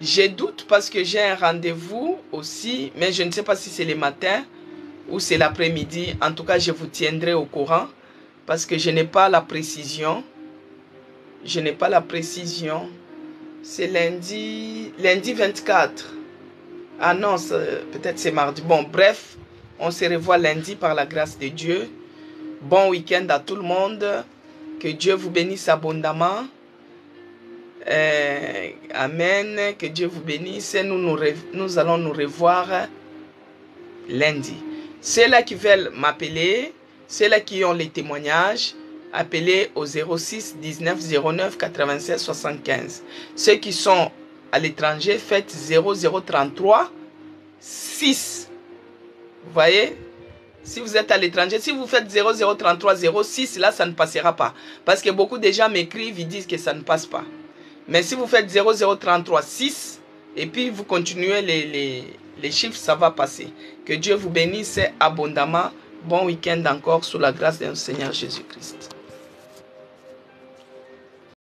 J'ai doute parce que j'ai un rendez-vous aussi, mais je ne sais pas si c'est le matin ou c'est l'après-midi. En tout cas, je vous tiendrai au courant parce que je n'ai pas la précision. Je n'ai pas la précision. C'est lundi 24. Ah non, peut-être c'est mardi. Bon, bref, on se revoit lundi par la grâce de Dieu. Bon week-end à tout le monde. Que Dieu vous bénisse abondamment. Amen. Que Dieu vous bénisse. Nous allons nous revoir lundi. Ceux-là qui veulent m'appeler, ceux-là qui ont les témoignages, appelez au 06 19 09 96 75. Ceux qui sont à l'étranger, faites 0033 6. Vous voyez? Si vous êtes à l'étranger, si vous faites 0033 06, là, ça ne passera pas. Parce que beaucoup de gens m'écrivent, ils disent que ça ne passe pas. Mais si vous faites 0033 6, et puis vous continuez les chiffres, ça va passer. Que Dieu vous bénisse abondamment. Bon week-end encore sous la grâce de notre Seigneur Jésus-Christ.